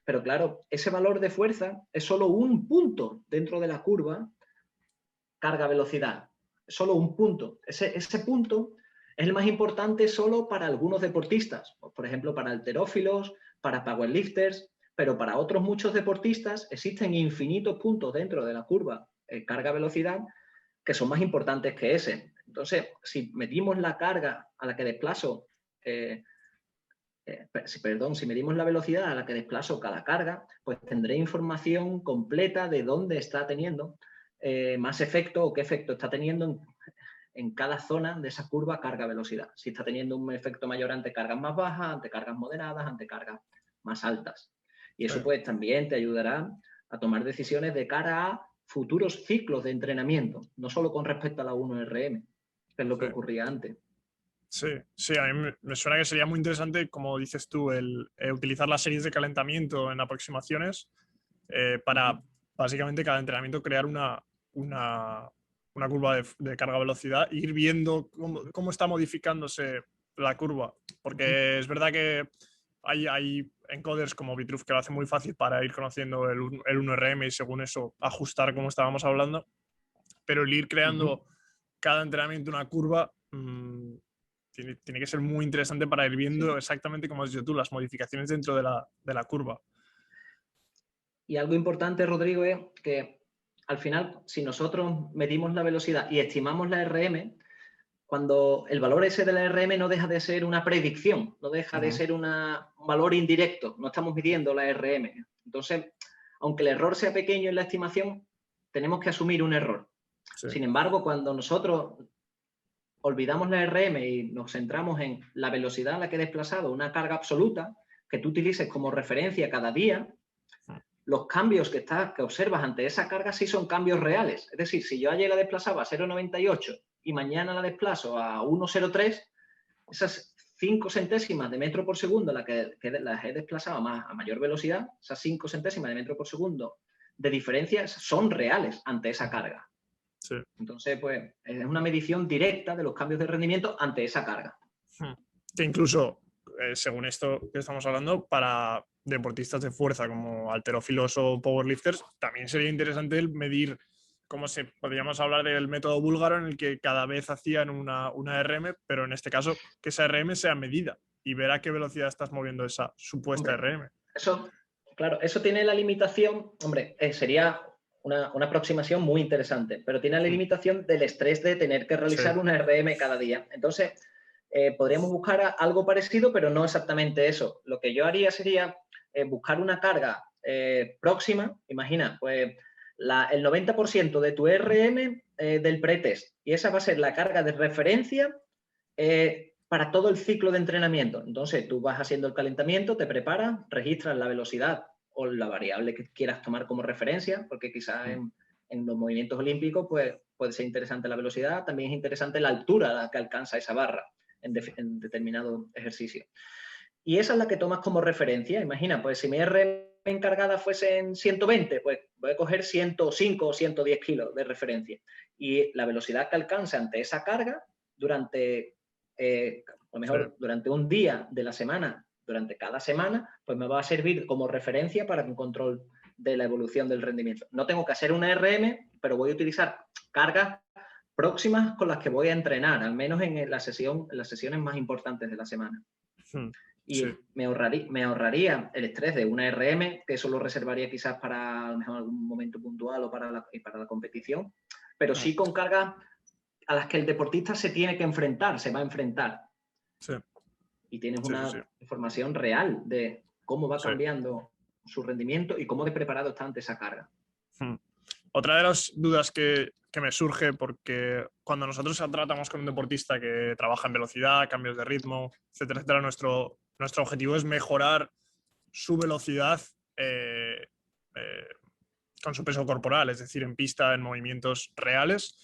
Pero claro, ese valor de fuerza es solo un punto dentro de la curva carga-velocidad. Es solo un punto. Ese punto es el más importante solo para algunos deportistas, por ejemplo, para halterófilos, para powerlifters, pero para otros muchos deportistas existen infinitos puntos dentro de la curva carga-velocidad que son más importantes que ese. Entonces, si medimos la carga a la que desplazo, si medimos la velocidad a la que desplazo cada carga, pues tendré información completa de dónde está teniendo más efecto o qué efecto está teniendo en cada zona de esa curva carga-velocidad. Si está teniendo un efecto mayor ante cargas más bajas, ante cargas moderadas, ante cargas más altas. Y eso pues también te ayudará a tomar decisiones de cara a futuros ciclos de entrenamiento, no solo con respecto a la 1RM, que es lo que ocurría antes. Sí, sí, a mí me suena que sería muy interesante, como dices tú, el utilizar las series de calentamiento en aproximaciones para básicamente cada entrenamiento crear una curva de carga-velocidad e ir viendo cómo está modificándose la curva. Porque es verdad que hay encoders como Vitruve que lo hace muy fácil para ir conociendo el 1RM y según eso ajustar como estábamos hablando, pero el ir creando cada entrenamiento una curva tiene que ser muy interesante para ir viendo exactamente, como has dicho tú, las modificaciones dentro de la curva. Y algo importante, Rodrigo, es que al final, si nosotros medimos la velocidad y estimamos la RM, cuando el valor ese de la RM no deja de ser una predicción, no deja de ser un valor indirecto, no estamos midiendo la RM. Entonces, aunque el error sea pequeño en la estimación, tenemos que asumir un error. Sí. Sin embargo, cuando nosotros olvidamos la RM y nos centramos en la velocidad a la que he desplazado una carga absoluta, que tú utilices como referencia cada día, los cambios que observas ante esa carga sí son cambios reales. Es decir, si yo ayer la desplazaba a 0,98 y mañana la desplazo a 1,03, esas 5 centésimas de metro por segundo las he desplazado a mayor velocidad, esas 5 centésimas de metro por segundo de diferencia son reales ante esa carga. Sí. Entonces, pues, es una medición directa de los cambios de rendimiento ante esa carga. Que incluso, según esto que estamos hablando, para deportistas de fuerza como halterófilos o powerlifters, también sería interesante el medir, podríamos hablar del método búlgaro en el que cada vez hacían una RM, pero en este caso que esa RM sea medida y ver a qué velocidad estás moviendo esa supuesta RM. Claro, eso tiene la limitación, sería una aproximación muy interesante, pero tiene la limitación del estrés de tener que realizar una RM cada día. Entonces, podríamos buscar algo parecido, pero no exactamente eso. Lo que yo haría sería buscar una carga próxima. Imagina, pues el 90% de tu RM del pretest, y esa va a ser la carga de referencia para todo el ciclo de entrenamiento. Entonces, tú vas haciendo el calentamiento, te preparas, registras la velocidad o la variable que quieras tomar como referencia, porque quizás en los movimientos olímpicos pues, puede ser interesante la velocidad, también es interesante la altura a la que alcanza esa barra en determinado ejercicio. Y esa es la que tomas como referencia. Imagina, pues si mi RM encargada fuese en 120, pues voy a coger 105 o 110 kilos de referencia. Y la velocidad que alcanza ante esa carga durante, a lo mejor durante un día de la semana, durante cada semana, pues me va a servir como referencia para un control de la evolución del rendimiento. No tengo que hacer una RM, pero voy a utilizar cargas próximas con las que voy a entrenar, al menos en las sesiones más importantes de la semana. Y me ahorraría el estrés de una RM, que eso lo reservaría quizás para a lo mejor algún momento puntual o para la competición, pero sí con cargas a las que el deportista se tiene que enfrentar, se va a enfrentar. y tienes Sí, una sí. información real de cómo va Sí. cambiando su rendimiento y cómo de preparado está ante esa carga. Otra de las dudas que me surge, porque cuando nosotros tratamos con un deportista que trabaja en velocidad, cambios de ritmo, etcétera, etcétera, nuestro objetivo es mejorar su velocidad eh, eh, con su peso corporal, es decir, en pista, en movimientos reales.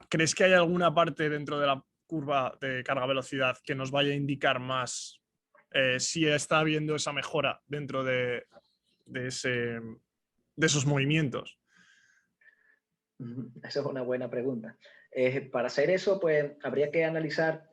¿Crees que hay alguna parte dentro de la curva de carga-velocidad que nos vaya a indicar más si está habiendo esa mejora dentro de esos movimientos? Esa es una buena pregunta. Para hacer eso, pues habría que analizar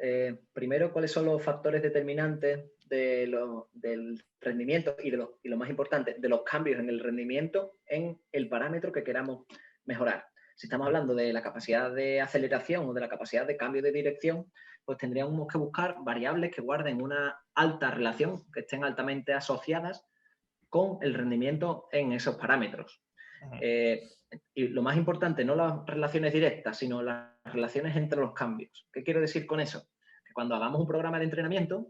primero cuáles son los factores determinantes del rendimiento y lo más importante, de los cambios en el rendimiento en el parámetro que queramos mejorar. Si estamos hablando de la capacidad de aceleración o de la capacidad de cambio de dirección, pues tendríamos que buscar variables que guarden una alta relación, que estén altamente asociadas con el rendimiento en esos parámetros. Y lo más importante, no las relaciones directas, sino las relaciones entre los cambios. ¿Qué quiero decir con eso? Que cuando hagamos un programa de entrenamiento,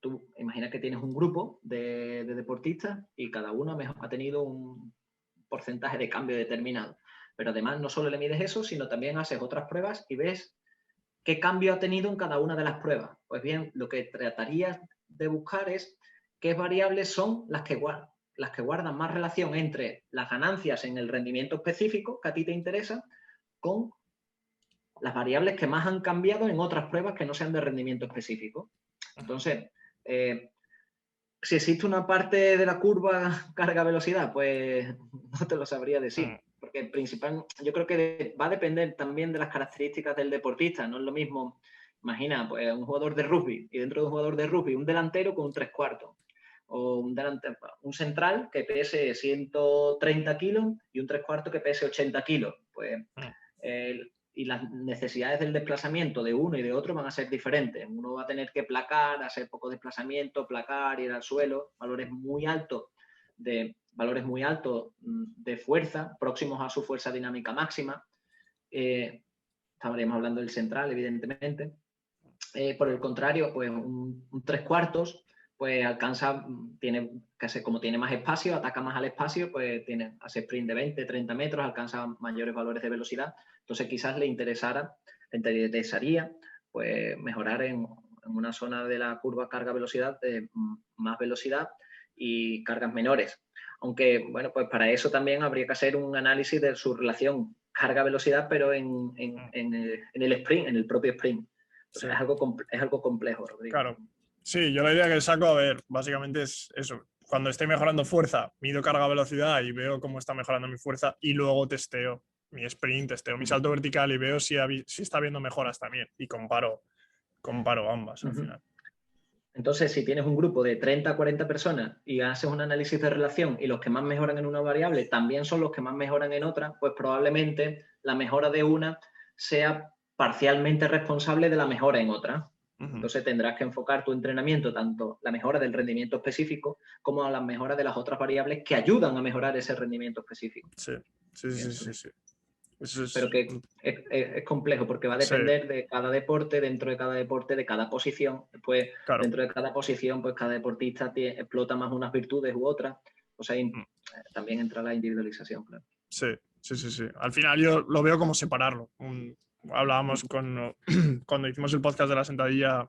tú imaginas que tienes un grupo de deportistas y cada uno ha tenido un porcentaje de cambio determinado. Pero además no solo le mides eso, sino también haces otras pruebas y ves qué cambio ha tenido en cada una de las pruebas. Pues bien, lo que tratarías de buscar es qué variables son las que guardan más relación entre las ganancias en el rendimiento específico que a ti te interesa con las variables que más han cambiado en otras pruebas que no sean de rendimiento específico. Entonces, si existe una parte de la curva carga-velocidad, pues no te lo sabría decir. Porque el principal, yo creo que va a depender también de las características del deportista. No es lo mismo, imagina, pues un jugador de rugby y dentro de un jugador de rugby, un delantero con un 3/4. O un central que pese 130 kilos y un 3/4 que pese 80 kilos. Pues y las necesidades del desplazamiento de uno y de otro van a ser diferentes. Uno va a tener que placar, hacer poco desplazamiento, placar, ir al suelo, valores muy altos de fuerza, próximos a su fuerza dinámica máxima. Estaríamos hablando del central, evidentemente. Por el contrario, pues un 3/4 pues como tiene más espacio, ataca más al espacio, pues hace sprint de 20, 30 metros, alcanza mayores valores de velocidad. Entonces quizás le interesaría pues mejorar en una zona de la curva carga-velocidad de más velocidad y cargas menores. Aunque, bueno, pues para eso también habría que hacer un análisis de su relación carga-velocidad, pero en el sprint, en el propio sprint. Sí. Es algo complejo, Rodrigo. Claro. Sí, yo la idea que saco, a ver, básicamente es eso. Cuando estoy mejorando fuerza, mido carga-velocidad y veo cómo está mejorando mi fuerza y luego testeo mi sprint, testeo mi salto vertical y veo si está habiendo mejoras también y comparo ambas al final. Entonces, si tienes un grupo de 30 a 40 personas y haces un análisis de relación y los que más mejoran en una variable también son los que más mejoran en otra, pues probablemente la mejora de una sea parcialmente responsable de la mejora en otra. Entonces tendrás que enfocar tu entrenamiento tanto la mejora del rendimiento específico como a la mejora de las otras variables que ayudan a mejorar ese rendimiento específico. Sí. Pero que es complejo porque va a depender de cada deporte, dentro de cada deporte, de cada posición. Después, claro, dentro de cada posición, pues cada deportista explota más unas virtudes u otras. O sea, también entra la individualización, claro. Sí. Al final yo lo veo como separarlo. Hablábamos cuando hicimos el podcast de la sentadilla,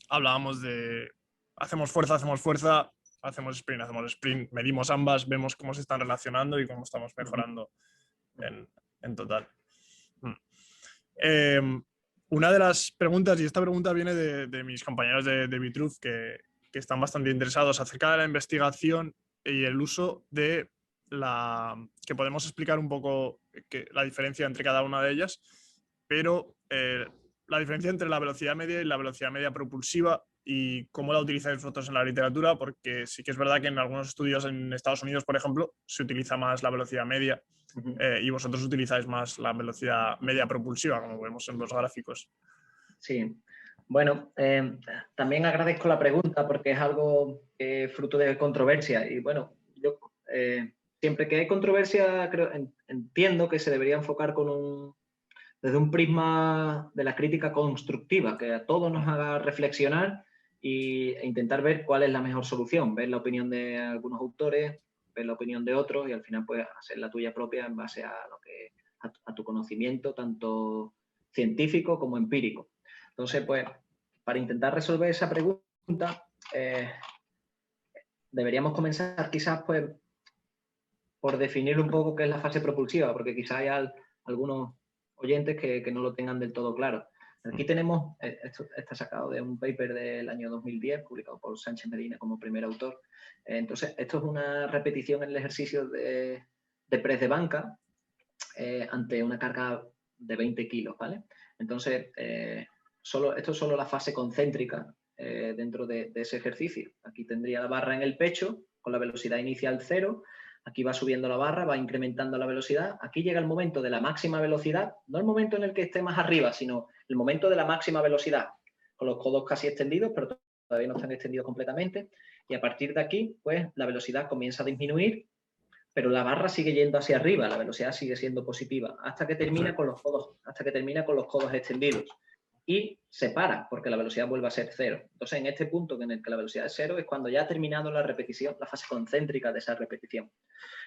hablábamos de hacemos fuerza, hacemos sprint, medimos ambas, vemos cómo se están relacionando y cómo estamos mejorando en total. Una de las preguntas, y esta pregunta viene de mis compañeros de Vitruv, que están bastante interesados acerca de la investigación y el uso de que podemos explicar un poco la diferencia entre cada una de ellas, pero la diferencia entre la velocidad media y la velocidad media propulsiva y cómo la utilizáis vosotros en la literatura, porque sí que es verdad que en algunos estudios en Estados Unidos, por ejemplo, se utiliza más la velocidad media y vosotros utilizáis más la velocidad media propulsiva, como vemos en los gráficos. Sí. Bueno, también agradezco la pregunta porque es algo fruto de controversia y bueno, yo siempre que hay controversia entiendo que se debería enfocar con desde un prisma de la crítica constructiva, que a todos nos haga reflexionar e intentar ver cuál es la mejor solución, ver la opinión de algunos autores, ver la opinión de otros y al final pues hacer la tuya propia en base a a tu conocimiento tanto científico como empírico. Entonces, pues, para intentar resolver esa pregunta, deberíamos comenzar quizás pues por definir un poco qué es la fase propulsiva, porque quizás hay algunos oyentes que no lo tengan del todo claro. Aquí tenemos, esto está sacado de un paper del año 2010, publicado por Sánchez Medina como primer autor. Entonces, esto es una repetición en el ejercicio de press de banca ante una carga de 20 kilos, ¿vale? Entonces, esto es solo la fase concéntrica dentro de ese ejercicio. Aquí tendría la barra en el pecho con la velocidad inicial 0. Aquí va subiendo la barra, va incrementando la velocidad. Aquí llega el momento de la máxima velocidad, no el momento en el que esté más arriba, sino el momento de la máxima velocidad, con los codos casi extendidos, pero todavía no están extendidos completamente. Y a partir de aquí, pues la velocidad comienza a disminuir, pero la barra sigue yendo hacia arriba, la velocidad sigue siendo positiva, hasta que termina con los codos extendidos. Y se para, porque la velocidad vuelve a ser 0. Entonces, en este punto en el que la velocidad es 0 es cuando ya ha terminado la repetición, la fase concéntrica de esa repetición.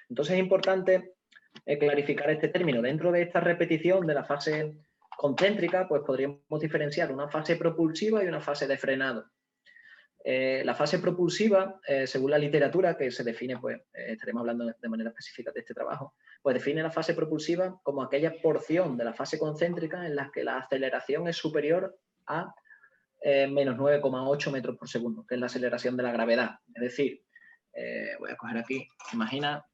Entonces, es importante clarificar este término. Dentro de esta repetición de la fase concéntrica, pues podríamos diferenciar una fase propulsiva y una fase de frenado. La fase propulsiva, según la literatura, que se define, pues estaremos hablando de manera específica de este trabajo, pues define la fase propulsiva como aquella porción de la fase concéntrica en la que la aceleración es superior a menos 9,8 metros por segundo, que es la aceleración de la gravedad. Es decir, voy a coger aquí, imagina,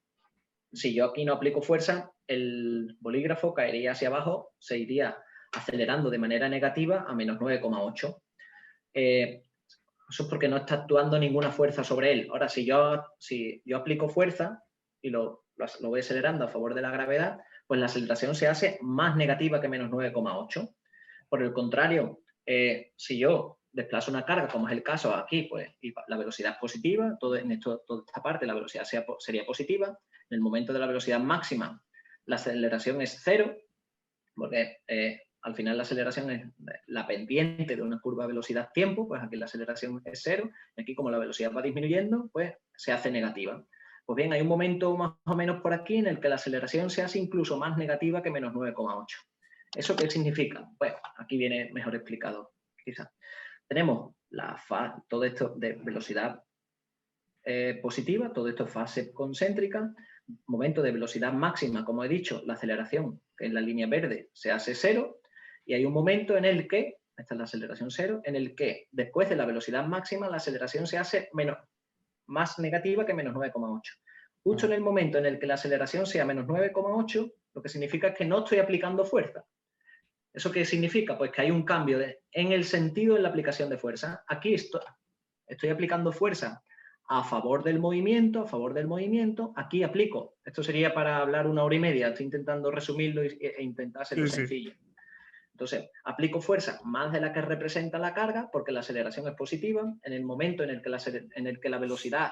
si yo aquí no aplico fuerza, el bolígrafo caería hacia abajo, se iría acelerando de manera negativa a menos 9,8. Eso es porque no está actuando ninguna fuerza sobre él. Ahora, si yo aplico fuerza y lo voy acelerando a favor de la gravedad, pues la aceleración se hace más negativa que menos 9,8. Por el contrario, si yo desplazo una carga, como es el caso aquí, pues y la velocidad es positiva, toda esta parte la velocidad sería positiva. En el momento de la velocidad máxima, la aceleración es 0, porque al final la aceleración es la pendiente de una curva velocidad-tiempo, pues aquí la aceleración es 0, y aquí como la velocidad va disminuyendo, pues se hace negativa. Pues bien, hay un momento más o menos por aquí en el que la aceleración se hace incluso más negativa que menos 9,8. ¿Eso qué significa? Pues aquí viene mejor explicado, quizás. Tenemos todo esto de velocidad positiva, todo esto es fase concéntrica, momento de velocidad máxima, como he dicho, la aceleración, que es la línea verde, se hace 0, y hay un momento en el que, esta es la aceleración 0, en el que después de la velocidad máxima la aceleración se hace más negativa que menos 9,8. Justo en el momento en el que la aceleración sea menos 9,8, lo que significa es que no estoy aplicando fuerza. ¿Eso qué significa? Pues que hay un cambio en el sentido de la aplicación de fuerza. Aquí estoy aplicando fuerza a favor del movimiento, aquí aplico. Esto sería para hablar 1 hora y media, estoy intentando resumirlo e intentar hacerlo sencillo. Entonces, aplico fuerza más de la que representa la carga, porque la aceleración es positiva. En el momento en el que la velocidad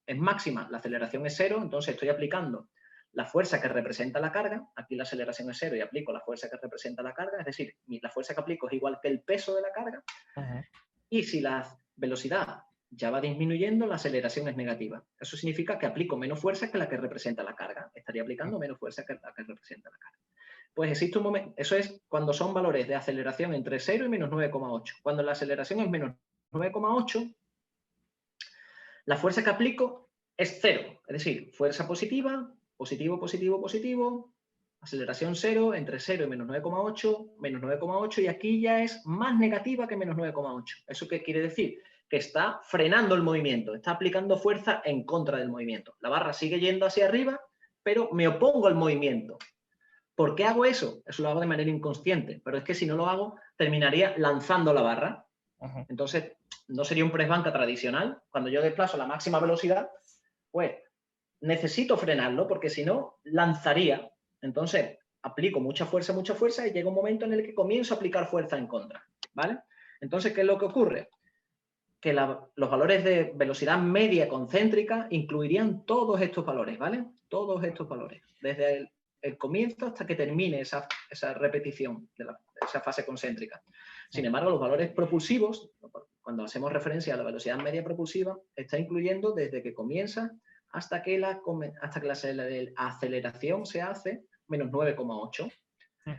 es máxima, la aceleración es 0, entonces estoy aplicando la fuerza que representa la carga, aquí la aceleración es 0 y aplico la fuerza que representa la carga, es decir, la fuerza que aplico es igual que el peso de la carga, y si la velocidad ya va disminuyendo, la aceleración es negativa. Eso significa que aplico menos fuerza que la que representa la carga. Estaría aplicando menos fuerza que la que representa la carga. Pues existe un momento, eso es cuando son valores de aceleración entre 0 y menos 9,8. Cuando la aceleración es menos 9,8, la fuerza que aplico es 0. Es decir, fuerza positiva, positivo, positivo, positivo, aceleración 0, entre 0 y menos 9,8, y aquí ya es más negativa que menos 9,8. ¿Eso qué quiere decir? Que está frenando el movimiento, está aplicando fuerza en contra del movimiento. La barra sigue yendo hacia arriba, pero me opongo al movimiento. ¿Por qué hago eso? Eso lo hago de manera inconsciente, pero es que si no lo hago, terminaría lanzando la barra. Entonces, no sería un press banca tradicional. Cuando yo desplazo la máxima velocidad, pues necesito frenarlo, porque si no, lanzaría. Entonces, aplico mucha fuerza, y llega un momento en el que comienzo a aplicar fuerza en contra, ¿vale? Entonces, ¿qué es lo que ocurre? Que los valores de velocidad media concéntrica incluirían todos estos valores, ¿vale? Todos estos valores. Desde el comienzo hasta que termine esa repetición de esa fase concéntrica. Sin embargo, los valores propulsivos, cuando hacemos referencia a la velocidad media propulsiva, está incluyendo desde que comienza hasta que la aceleración se hace menos 9,8.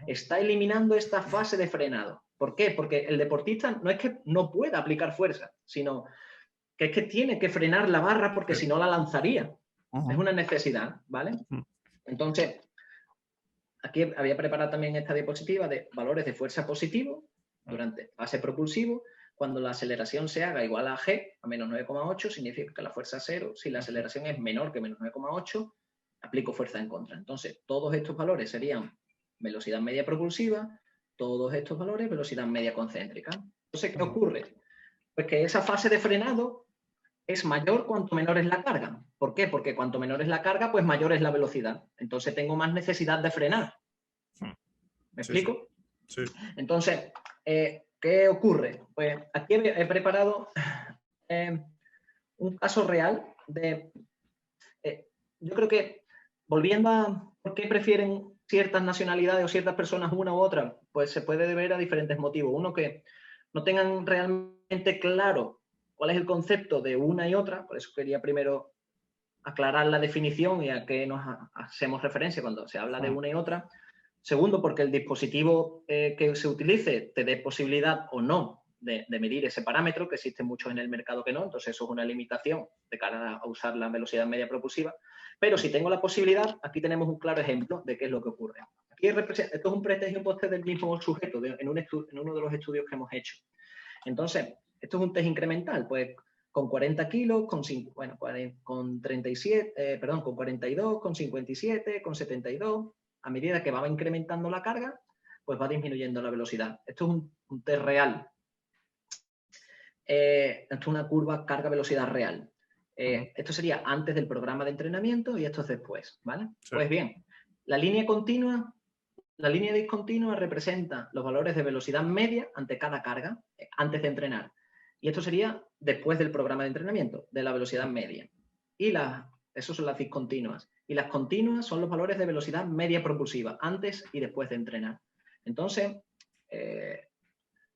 Está eliminando esta fase de frenado. ¿Por qué? Porque el deportista no es que no pueda aplicar fuerza, sino que es que tiene que frenar la barra porque si no la lanzaría. Es una necesidad, ¿vale? Entonces, aquí había preparado también esta diapositiva de valores de fuerza positivo durante fase propulsivo. Cuando la aceleración se haga igual a G, a menos 9,8, significa que la fuerza es 0. Si la aceleración es menor que menos 9,8, aplico fuerza en contra. Entonces, todos estos valores serían velocidad media propulsiva, todos estos valores velocidad media concéntrica. Entonces, ¿qué ocurre? Pues que esa fase de frenado es mayor cuanto menor es la carga. ¿Por qué? Porque cuanto menor es la carga, pues mayor es la velocidad. Entonces, tengo más necesidad de frenar. ¿Me explico? Sí. Entonces, ¿qué ocurre? Pues aquí he preparado un caso real de... yo creo que, volviendo a por qué prefieren ciertas nacionalidades o ciertas personas una u otra, pues se puede deber a diferentes motivos. Uno, que no tengan realmente claro cuál es el concepto de una y otra, por eso quería primero aclarar la definición y a qué nos hacemos referencia cuando se habla de una y otra. Segundo, porque el dispositivo que se utilice te dé posibilidad o no de medir ese parámetro, que existen muchos en el mercado que no, entonces eso es una limitación de cara a usar la velocidad media propulsiva. Pero si tengo la posibilidad, aquí tenemos un claro ejemplo de qué es lo que ocurre. Aquí esto es un pretest y un post del mismo sujeto en uno de los estudios que hemos hecho. Entonces, esto es un test incremental, pues con 40 kilos, con 37, perdón, con 42, con 57, con 72, a medida que va incrementando la carga, pues va disminuyendo la velocidad. Esto es un test real. Esto es una curva carga-velocidad real. Esto sería antes del programa de entrenamiento y esto es después, ¿vale? Sí. Pues bien, la línea discontinua representa los valores de velocidad media ante cada carga, antes de entrenar. Y esto sería después del programa de entrenamiento, de la velocidad media. Y esos son las discontinuas. Y las continuas son los valores de velocidad media propulsiva, antes y después de entrenar. Entonces,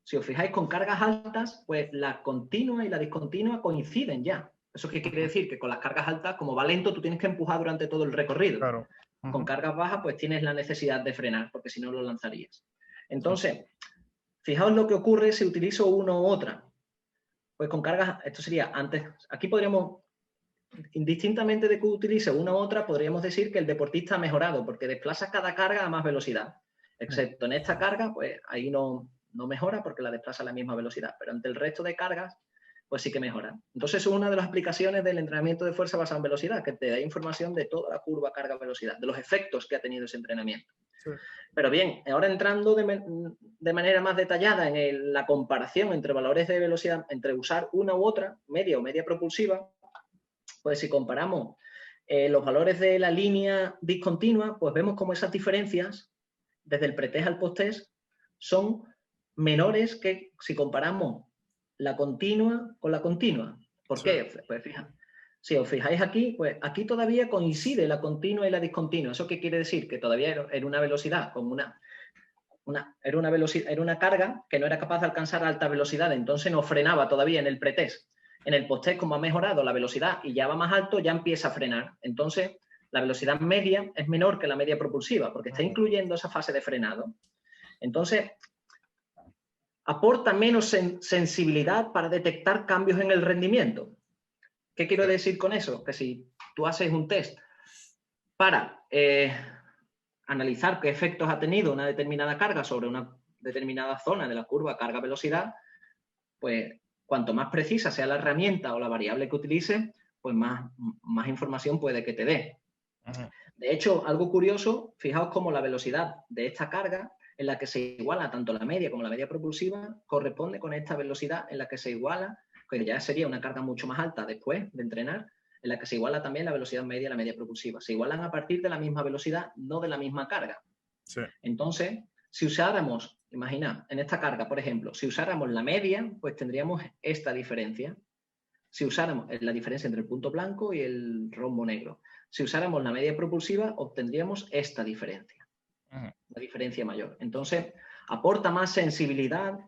si os fijáis con cargas altas, pues la continua y la discontinua coinciden ya. ¿Eso qué quiere decir? Que con las cargas altas, como va lento, tú tienes que empujar durante todo el recorrido. Claro. Con cargas bajas, pues tienes la necesidad de frenar, porque si no lo lanzarías. Entonces, fijaos lo que ocurre si utilizo una u otra. Pues con cargas, esto sería antes, aquí podríamos, indistintamente de que utilice una u otra, podríamos decir que el deportista ha mejorado, porque desplaza cada carga a más velocidad. Excepto en esta carga, pues ahí no mejora porque la desplaza a la misma velocidad, pero ante el resto de cargas, pues sí que mejora. Entonces, es una de las aplicaciones del entrenamiento de fuerza basado en velocidad, que te da información de toda la curva carga-velocidad, de los efectos que ha tenido ese entrenamiento. Sí. Pero bien, ahora entrando de manera más detallada en la comparación entre valores de velocidad, entre usar una u otra, media o media propulsiva, pues si comparamos los valores de la línea discontinua, pues vemos como esas diferencias, desde el pretest al posttest, son menores que si comparamos la continua con la continua. ¿Por qué? Pues fíjate, si os fijáis aquí, pues aquí todavía coincide la continua y la discontinua. ¿Eso qué quiere decir? Que todavía era una velocidad con era una carga que no era capaz de alcanzar alta velocidad, entonces no frenaba todavía en el pretest. En el posttest, como ha mejorado la velocidad y ya va más alto, ya empieza a frenar. Entonces, la velocidad media es menor que la media propulsiva, porque está incluyendo esa fase de frenado. Entonces, aporta menos sensibilidad para detectar cambios en el rendimiento. ¿Qué quiero decir con eso? Que si tú haces un test para analizar qué efectos ha tenido una determinada carga sobre una determinada zona de la curva carga-velocidad, pues cuanto más precisa sea la herramienta o la variable que utilice, pues más información puede que te dé. De hecho, algo curioso, fijaos cómo la velocidad de esta carga en la que se iguala tanto la media como la media propulsiva, corresponde con esta velocidad en la que se iguala, que ya sería una carga mucho más alta después de entrenar, en la que se iguala también la velocidad media y la media propulsiva. Se igualan a partir de la misma velocidad, no de la misma carga. Sí. Entonces, si usáramos, imagina, en esta carga, por ejemplo, si usáramos la media, pues tendríamos esta diferencia. Si usáramos la diferencia entre el punto blanco y el rombo negro. si usáramos la media propulsiva, obtendríamos esta diferencia, Ujú. una diferencia mayor. Entonces, aporta más sensibilidad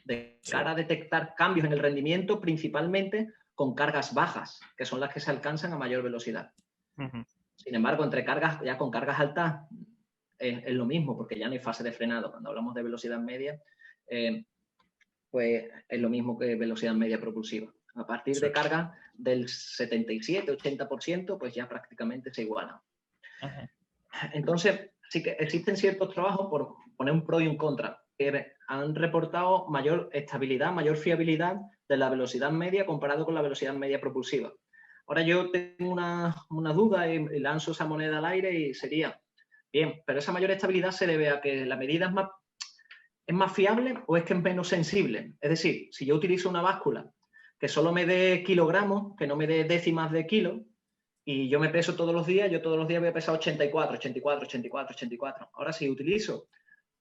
de cara a detectar cambios en el rendimiento, principalmente con cargas bajas, que son las que se alcanzan a mayor velocidad. Ujú. Sin embargo, entre cargas, ya con cargas altas es lo mismo, porque ya no hay fase de frenado. Cuando hablamos de velocidad media, pues es lo mismo que velocidad media propulsiva. A partir de carga del 77-80%, pues ya prácticamente se igualan. Ujú. Entonces, sí que existen ciertos trabajos, por poner un pro y un contra, que han reportado mayor estabilidad, mayor fiabilidad de la velocidad media comparado con la velocidad media propulsiva. Ahora yo tengo una duda y lanzo esa moneda al aire y sería, bien, pero esa mayor estabilidad se debe a que la medida es más fiable o es que es menos sensible. Es decir, si yo utilizo una báscula que solo me dé kilogramos, que no me dé décimas de kilo, y yo me peso todos los días, yo todos los días voy a pesar 84, 84, 84, 84. Ahora, si utilizo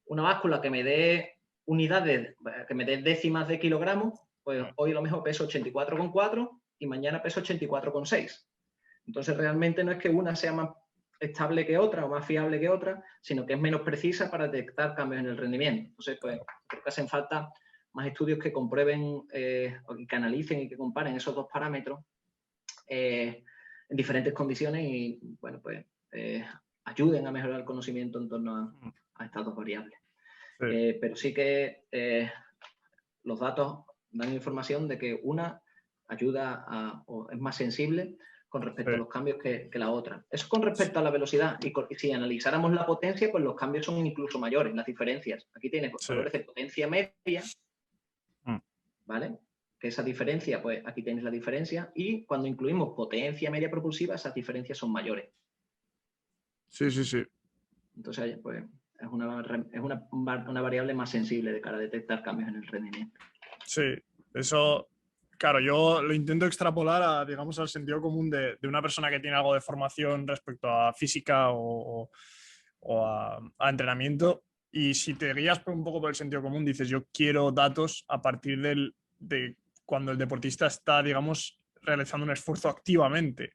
una báscula que me dé unidades, que me dé décimas de kilogramos, pues hoy lo mejor peso 84,4 y mañana peso 84,6. Entonces, realmente no es que una sea más estable que otra o más fiable que otra, sino que es menos precisa para detectar cambios en el rendimiento. Entonces, pues creo que hacen falta más estudios que comprueben, que analicen y que comparen esos dos parámetros en diferentes condiciones y, bueno, pues ayuden a mejorar el conocimiento en torno a estas dos variables. Sí. Pero sí que los datos dan información de que una ayuda o es más sensible con respecto a los cambios que la otra. Eso con respecto a la velocidad. Y si analizáramos la potencia, pues los cambios son incluso mayores, las diferencias. Aquí tienes valores de potencia media, ¿vale? Que esa diferencia, pues aquí tienes la diferencia. Y cuando incluimos potencia media propulsiva, esas diferencias son mayores. Sí, sí, sí. Entonces, pues es una variable más sensible de cara a detectar cambios en el rendimiento. Sí, eso, claro, yo lo intento extrapolar a, digamos, al sentido común de una persona que tiene algo de formación respecto a física o a entrenamiento. Y si te guías un poco por el sentido común, dices, yo quiero datos a partir de cuando el deportista está, digamos, realizando un esfuerzo activamente.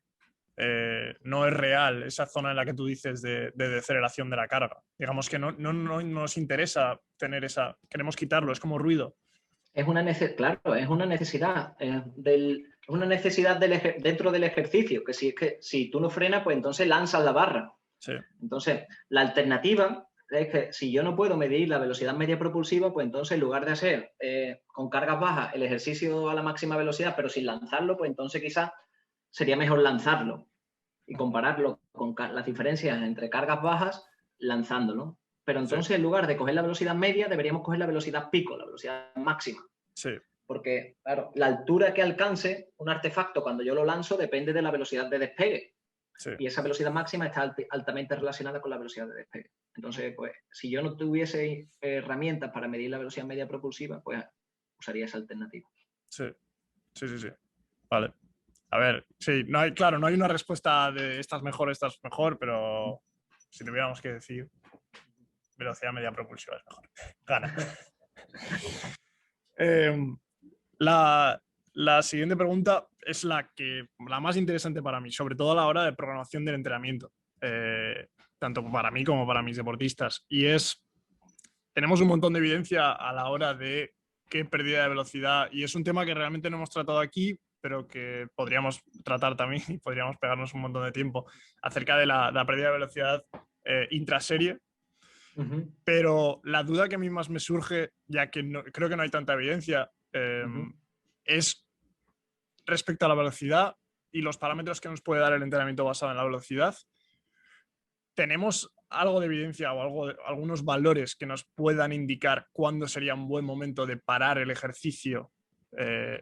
No es real esa zona en la que tú dices de deceleración de la carga. Digamos que no nos interesa tener esa, queremos quitarlo, es como ruido. Es claro, es una necesidad, dentro del ejercicio, que si tú no frenas, pues entonces lanzas la barra. Sí. Entonces, la alternativa es que si yo no puedo medir la velocidad media propulsiva, pues entonces en lugar de hacer con cargas bajas el ejercicio a la máxima velocidad, pero sin lanzarlo, pues entonces quizás sería mejor lanzarlo y compararlo con las diferencias entre cargas bajas lanzándolo. Pero entonces, en lugar de coger la velocidad media, deberíamos coger la velocidad pico, la velocidad máxima. Sí. Porque, claro, la altura que alcance un artefacto cuando yo lo lanzo depende de la velocidad de despegue. Sí. Y esa velocidad máxima está altamente relacionada con la velocidad de despegue. Entonces, pues, si yo no tuviese herramientas para medir la velocidad media propulsiva, pues usaría esa alternativa. Sí, sí, sí, sí. Vale. A ver, sí, no hay, claro, no hay una respuesta de esta es mejor, pero si tuviéramos que decir, velocidad media propulsiva es mejor. Gana. La siguiente pregunta es la más interesante para mí, sobre todo a la hora de programación del entrenamiento, tanto para mí como para mis deportistas. Y tenemos un montón de evidencia a la hora de qué pérdida de velocidad, y es un tema que realmente no hemos tratado aquí, pero que podríamos tratar también y podríamos pegarnos un montón de tiempo acerca de la pérdida de velocidad intraserie. Pero la duda que a mí más me surge, ya que creo que no hay tanta evidencia, es respecto a la velocidad y los parámetros que nos puede dar el entrenamiento basado en la velocidad. ¿Tenemos algo de evidencia o algunos valores que nos puedan indicar cuándo sería un buen momento de parar el ejercicio?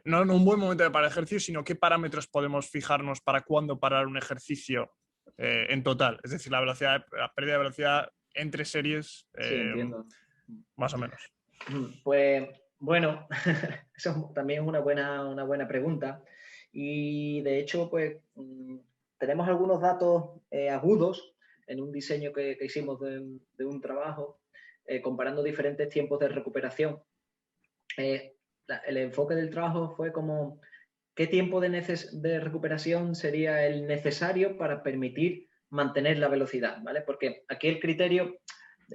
No un buen momento de parar el ejercicio, sino qué parámetros podemos fijarnos para cuándo parar un ejercicio en total. Es decir, la pérdida de velocidad entre series, Sí, entiendo. más o menos. Pues bueno, eso también es una buena pregunta. Y de hecho, pues tenemos algunos datos agudos en un diseño que hicimos de un trabajo comparando diferentes tiempos de recuperación. El enfoque del trabajo fue como ¿qué tiempo de recuperación sería el necesario para permitir mantener la velocidad? ¿Vale? Porque aquí el criterio,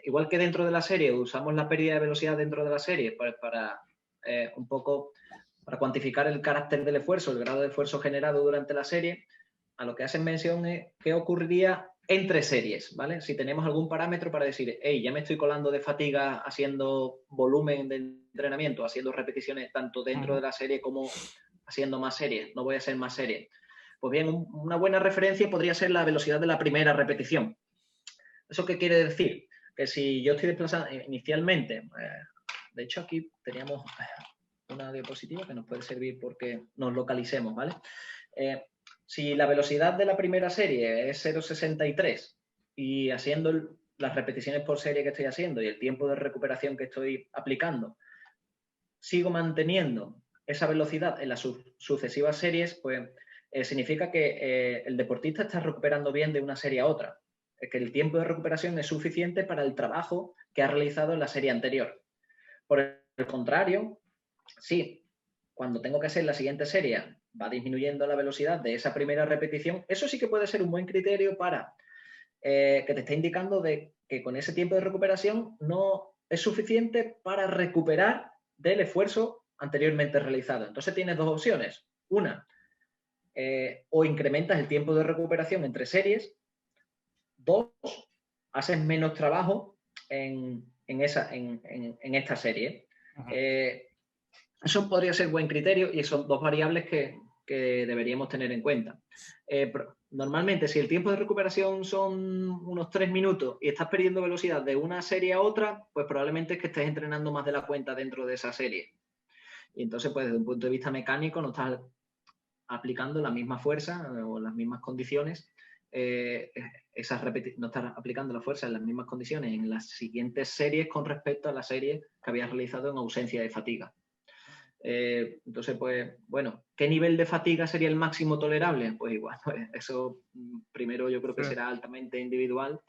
igual que dentro de la serie, usamos la pérdida de velocidad dentro de la serie para un poco para cuantificar el carácter del esfuerzo, el grado de esfuerzo generado durante la serie. A lo que hacen mención es qué ocurriría entre series, ¿vale? Si tenemos algún parámetro para decir, hey, ya me estoy colando de fatiga haciendo volumen de entrenamiento, haciendo repeticiones tanto dentro de la serie como haciendo más series, no voy a hacer más series. Pues bien, una buena referencia podría ser la velocidad de la primera repetición. ¿Eso qué quiere decir? Que si yo estoy desplazando inicialmente, de hecho aquí teníamos una diapositiva que nos puede servir porque nos localicemos, ¿vale? Si la velocidad de la primera serie es 0,63 y haciendo las repeticiones por serie que estoy haciendo y el tiempo de recuperación que estoy aplicando, sigo manteniendo esa velocidad en las sucesivas series, pues significa que el deportista está recuperando bien de una serie a otra, que el tiempo de recuperación es suficiente para el trabajo que ha realizado en la serie anterior. Por el contrario, sí, cuando tengo que hacer la siguiente serie va disminuyendo la velocidad de esa primera repetición, eso sí que puede ser un buen criterio para que te esté indicando de que con ese tiempo de recuperación no es suficiente para recuperar del esfuerzo anteriormente realizado. Entonces tienes dos opciones. Una, o incrementas el tiempo de recuperación entre series. Dos, haces menos trabajo en esta serie. Eso podría ser buen criterio y son dos variables que deberíamos tener en cuenta. Normalmente, si el tiempo de recuperación son unos 3 minutos y estás perdiendo velocidad de una serie a otra, pues probablemente es que estés entrenando más de la cuenta dentro de esa serie. Y entonces, pues desde un punto de vista mecánico, no estás aplicando la misma fuerza o las mismas condiciones, no estás aplicando la fuerza en las mismas condiciones en las siguientes series con respecto a la serie que habías realizado en ausencia de fatiga. Entonces, pues, bueno, ¿qué nivel de fatiga sería el máximo tolerable? Pues igual, pues eso primero yo creo que será altamente individual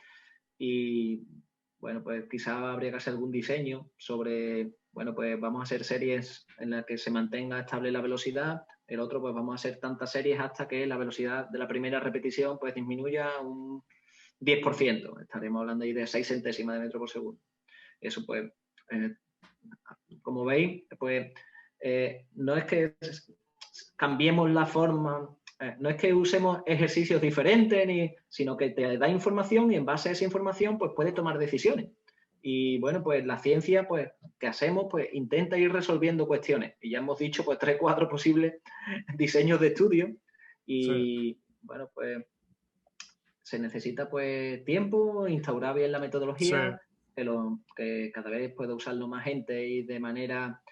y, bueno, pues quizá habría que hacer algún diseño sobre, bueno, pues vamos a hacer series en las que se mantenga estable la velocidad, el otro pues vamos a hacer tantas series hasta que la velocidad de la primera repetición pues disminuya un 10%, estaremos hablando ahí de 6 centésimas de metro por segundo. Eso pues, como veis, pues no es que cambiemos la forma, no es que usemos ejercicios diferentes, sino que te da información y en base a esa información pues puedes tomar decisiones. Y bueno, pues la ciencia, pues, ¿qué hacemos? Pues intenta ir resolviendo cuestiones. Y ya hemos dicho, pues, 3 o 4 posibles diseños de estudio. Y bueno, pues se necesita pues tiempo, instaurar bien la metodología, que cada vez pueda usarlo más gente y de manera,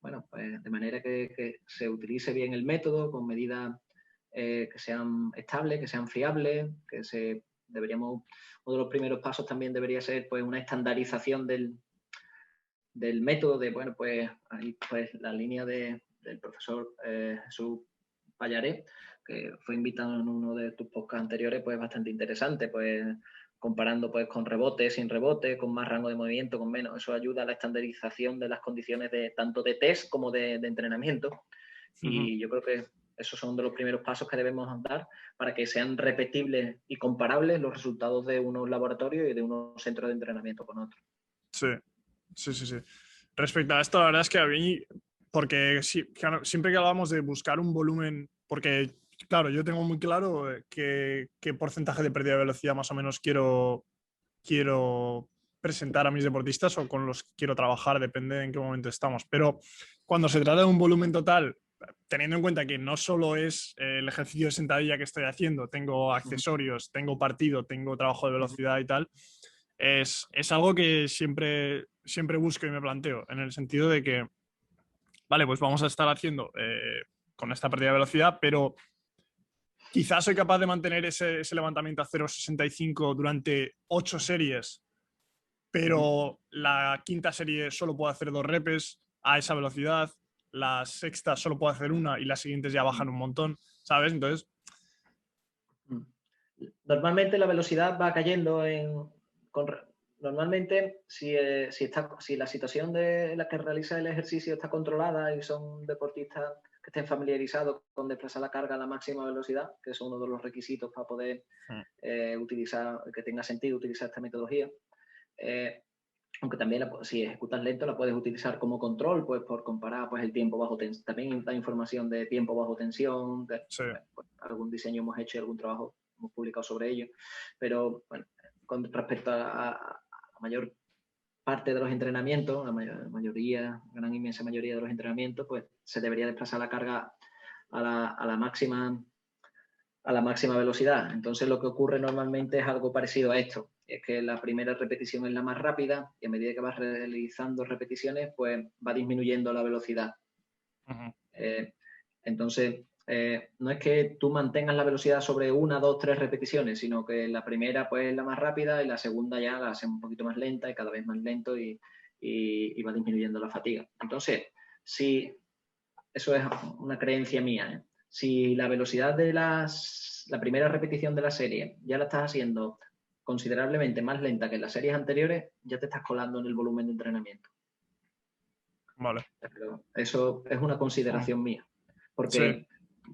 bueno, pues de manera que se utilice bien el método con medidas que sean estables, que sean fiables, uno de los primeros pasos también debería ser pues una estandarización del método de, bueno, pues ahí pues la línea del profesor Jesús Pallaré, que fue invitado en uno de tus podcasts anteriores, pues bastante interesante, pues comparando pues con rebote, sin rebote, con más rango de movimiento, con menos. Eso ayuda a la estandarización de las condiciones de tanto de test como de entrenamiento. Y yo creo que esos son de los primeros pasos que debemos dar para que sean repetibles y comparables los resultados de unos laboratorios y de unos centros de entrenamiento con otros. Sí. Respecto a esto, la verdad es que a mí, porque claro, siempre que hablamos de buscar un volumen, porque claro, yo tengo muy claro qué porcentaje de pérdida de velocidad más o menos quiero presentar a mis deportistas o con los que quiero trabajar, depende de en qué momento estamos. Pero cuando se trata de un volumen total, teniendo en cuenta que no solo es el ejercicio de sentadilla que estoy haciendo, tengo accesorios, tengo partido, tengo trabajo de velocidad y tal, es algo que siempre busco y me planteo, en el sentido de que, vale, pues vamos a estar haciendo con esta pérdida de velocidad, pero quizás soy capaz de mantener ese levantamiento a 0,65 durante 8 series, pero la quinta serie solo puedo hacer 2 repes a esa velocidad, la sexta solo puedo hacer una y las siguientes ya bajan un montón, ¿sabes? Entonces... Normalmente la velocidad va cayendo normalmente, si la situación de la que realiza el ejercicio está controlada y son deportistas que estén familiarizados con desplazar la carga a la máxima velocidad, que es uno de los requisitos para poder utilizar, que tenga sentido utilizar esta metodología. Aunque también si ejecutas lento la puedes utilizar como control, pues por comparar pues, el tiempo bajo tensión. También da información de tiempo bajo tensión, Sí. pues, algún diseño hemos hecho y algún trabajo hemos publicado sobre ello. Pero bueno, con respecto a la mayor parte de los entrenamientos, la mayoría, gran inmensa mayoría de los entrenamientos, pues se debería desplazar la carga a la máxima velocidad. Entonces lo que ocurre normalmente es algo parecido a esto. Es que la primera repetición es la más rápida y a medida que vas realizando repeticiones, pues va disminuyendo la velocidad. Entonces, no es que tú mantengas la velocidad sobre 1, 2, 3 repeticiones, sino que la primera pues es la más rápida y la segunda ya la haces un poquito más lenta y cada vez más lento y va disminuyendo la fatiga. Entonces, si eso es una creencia mía, ¿eh? Si la velocidad de la primera repetición de la serie ya la estás haciendo considerablemente más lenta que en las series anteriores, ya te estás colando en el volumen de entrenamiento. Vale. Pero eso es una consideración mía. Porque,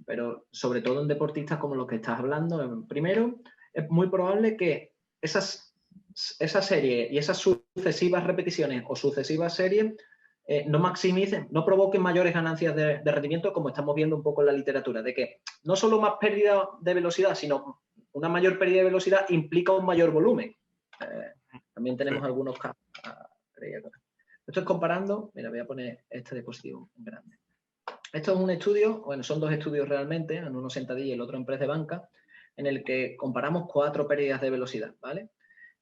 pero sobre todo en deportistas como los que estás hablando, primero, es muy probable que esa serie y esas sucesivas repeticiones o sucesivas series no maximicen, no provoquen mayores ganancias de rendimiento, como estamos viendo un poco en la literatura, de que no solo más pérdida de velocidad, sino una mayor pérdida de velocidad implica un mayor volumen. También tenemos algunos casos. Esto es comparando, mira, voy a poner este dispositivo en grande. Esto es un estudio, bueno, son 2 estudios realmente, en uno sentadilla y el otro en press de banca, en el que comparamos 4 pérdidas de velocidad, ¿vale?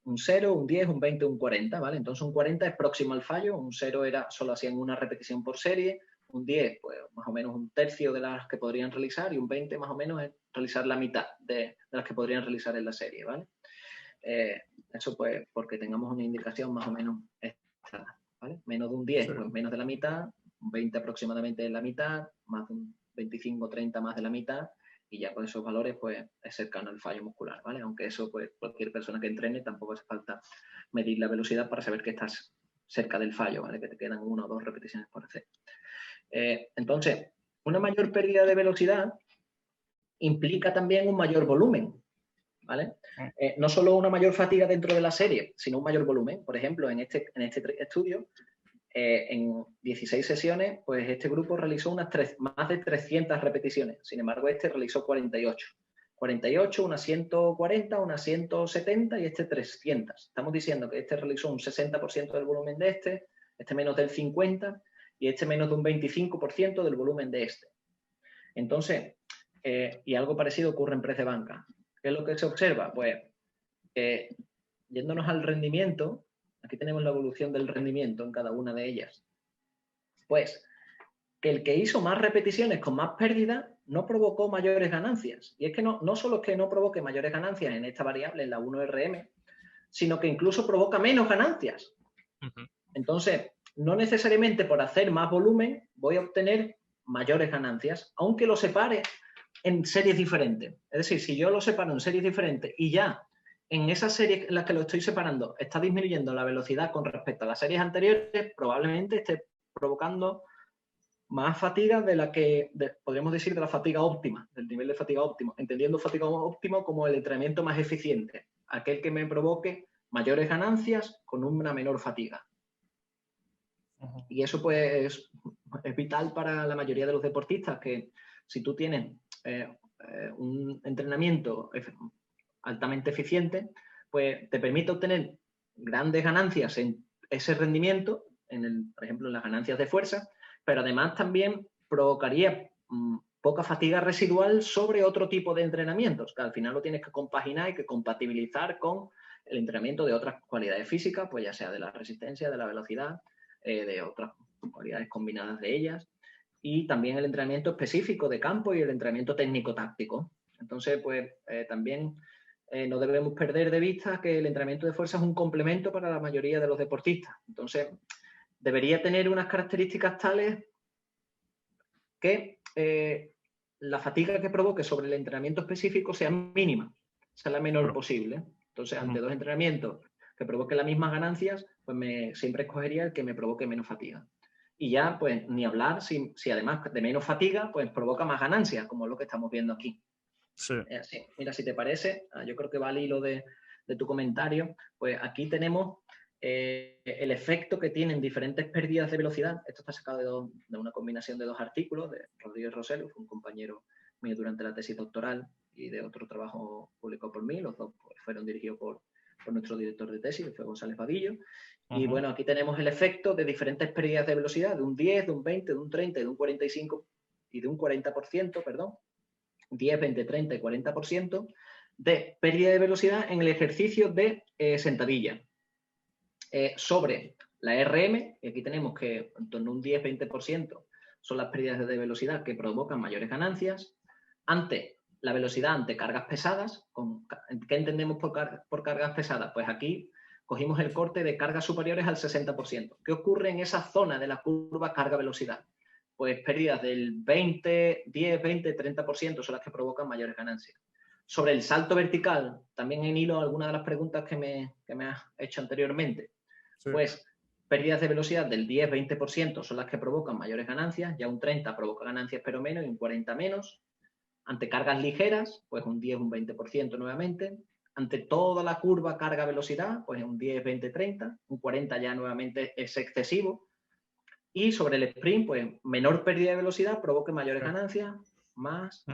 Un 0, un 10, un 20, un 40, ¿vale? Entonces un 40 es próximo al fallo, un 0 era solo hacían una repetición por serie, un 10, pues más o menos un tercio de las que podrían realizar y un 20 más o menos es realizar la mitad de las que podrían realizar en la serie, ¿vale? Eso pues porque tengamos una indicación más o menos esta, ¿vale? Menos de un 10, pues menos de la mitad, un 20 aproximadamente de la mitad, más de un 25, 30 más de la mitad, y ya con esos valores pues es cercano al fallo muscular, ¿vale? Aunque eso pues cualquier persona que entrene tampoco hace falta medir la velocidad para saber que estás cerca del fallo, ¿vale? Que te quedan 1 o 2 repeticiones por hacer. Entonces, una mayor pérdida de velocidad implica también un mayor volumen, ¿vale? No solo una mayor fatiga dentro de la serie, sino un mayor volumen. Por ejemplo, en este estudio, en 16 sesiones, pues este grupo realizó más de 300 repeticiones. Sin embargo, este realizó 48. 48, unas 140, unas 170 y este 300. Estamos diciendo que este realizó un 60% del volumen de este menos del 50% y este menos de un 25% del volumen de este. Entonces, y algo parecido ocurre en press de banca. ¿Qué es lo que se observa? Pues, yéndonos al rendimiento, aquí tenemos la evolución del rendimiento en cada una de ellas. Pues, que el que hizo más repeticiones con más pérdida no provocó mayores ganancias. Y es que no solo es que no provoque mayores ganancias en esta variable, en la 1RM, sino que incluso provoca menos ganancias. Entonces, no necesariamente por hacer más volumen voy a obtener mayores ganancias, aunque lo separe en series diferentes. Es decir, si yo lo separo en series diferentes y ya en esas series en las que lo estoy separando está disminuyendo la velocidad con respecto a las series anteriores, probablemente esté provocando más fatiga de la que, podríamos decir, de la fatiga óptima, del nivel de fatiga óptimo, entendiendo fatiga óptima como el entrenamiento más eficiente, aquel que me provoque mayores ganancias con una menor fatiga. Y eso pues es vital para la mayoría de los deportistas, que si tú tienes un entrenamiento altamente eficiente, pues te permite obtener grandes ganancias en ese rendimiento, por ejemplo, en las ganancias de fuerza, pero además también provocaría poca fatiga residual sobre otro tipo de entrenamientos, que al final lo tienes que compaginar y que compatibilizar con el entrenamiento de otras cualidades físicas, pues ya sea de la resistencia, de la velocidad, de otras cualidades combinadas de ellas, y también el entrenamiento específico de campo y el entrenamiento técnico-táctico. Entonces, pues también no debemos perder de vista que el entrenamiento de fuerza es un complemento para la mayoría de los deportistas. Entonces, debería tener unas características tales que la fatiga que provoque sobre el entrenamiento específico sea mínima, sea la menor posible. Entonces, ante 2 entrenamientos que provoquen las mismas ganancias, pues siempre escogería el que me provoque menos fatiga. Y ya, pues, ni hablar si además de menos fatiga, pues provoca más ganancias, como es lo que estamos viendo aquí. Sí. Sí. Mira, si te parece, yo creo que va al hilo de tu comentario, pues aquí tenemos el efecto que tienen diferentes pérdidas de velocidad. Esto está sacado de una combinación de 2 artículos de Rodríguez Rosell, fue un compañero mío durante la tesis doctoral, y de otro trabajo publicado por mí. Los dos pues, fueron dirigidos por nuestro director de tesis, que fue González Vadillo. Y bueno, aquí tenemos el efecto de diferentes pérdidas de velocidad, de un 10, de un 20, de un 30, de un 45 y de un 40%, perdón. 10, 20, 30 y 40% de pérdida de velocidad en el ejercicio de sentadilla. Sobre la RM, y aquí tenemos que en torno a un 10-20% son las pérdidas de velocidad que provocan mayores ganancias. Ante la velocidad ante cargas pesadas, ¿qué entendemos por cargas pesadas? Pues aquí cogimos el corte de cargas superiores al 60%. ¿Qué ocurre en esa zona de la curva carga-velocidad? Pues pérdidas del 20, 10, 20, 30% son las que provocan mayores ganancias. Sobre el salto vertical, también en hilo algunas de las preguntas que me has hecho anteriormente. Sí. Pues pérdidas de velocidad del 10-20% son las que provocan mayores ganancias, ya un 30% provoca ganancias pero menos y un 40% menos. Ante cargas ligeras, pues un 10, un 20% nuevamente. Ante toda la curva carga-velocidad, pues un 10, 20, 30, un 40 ya nuevamente es excesivo. Y sobre el sprint, pues menor pérdida de velocidad provoca mayores ganancias, más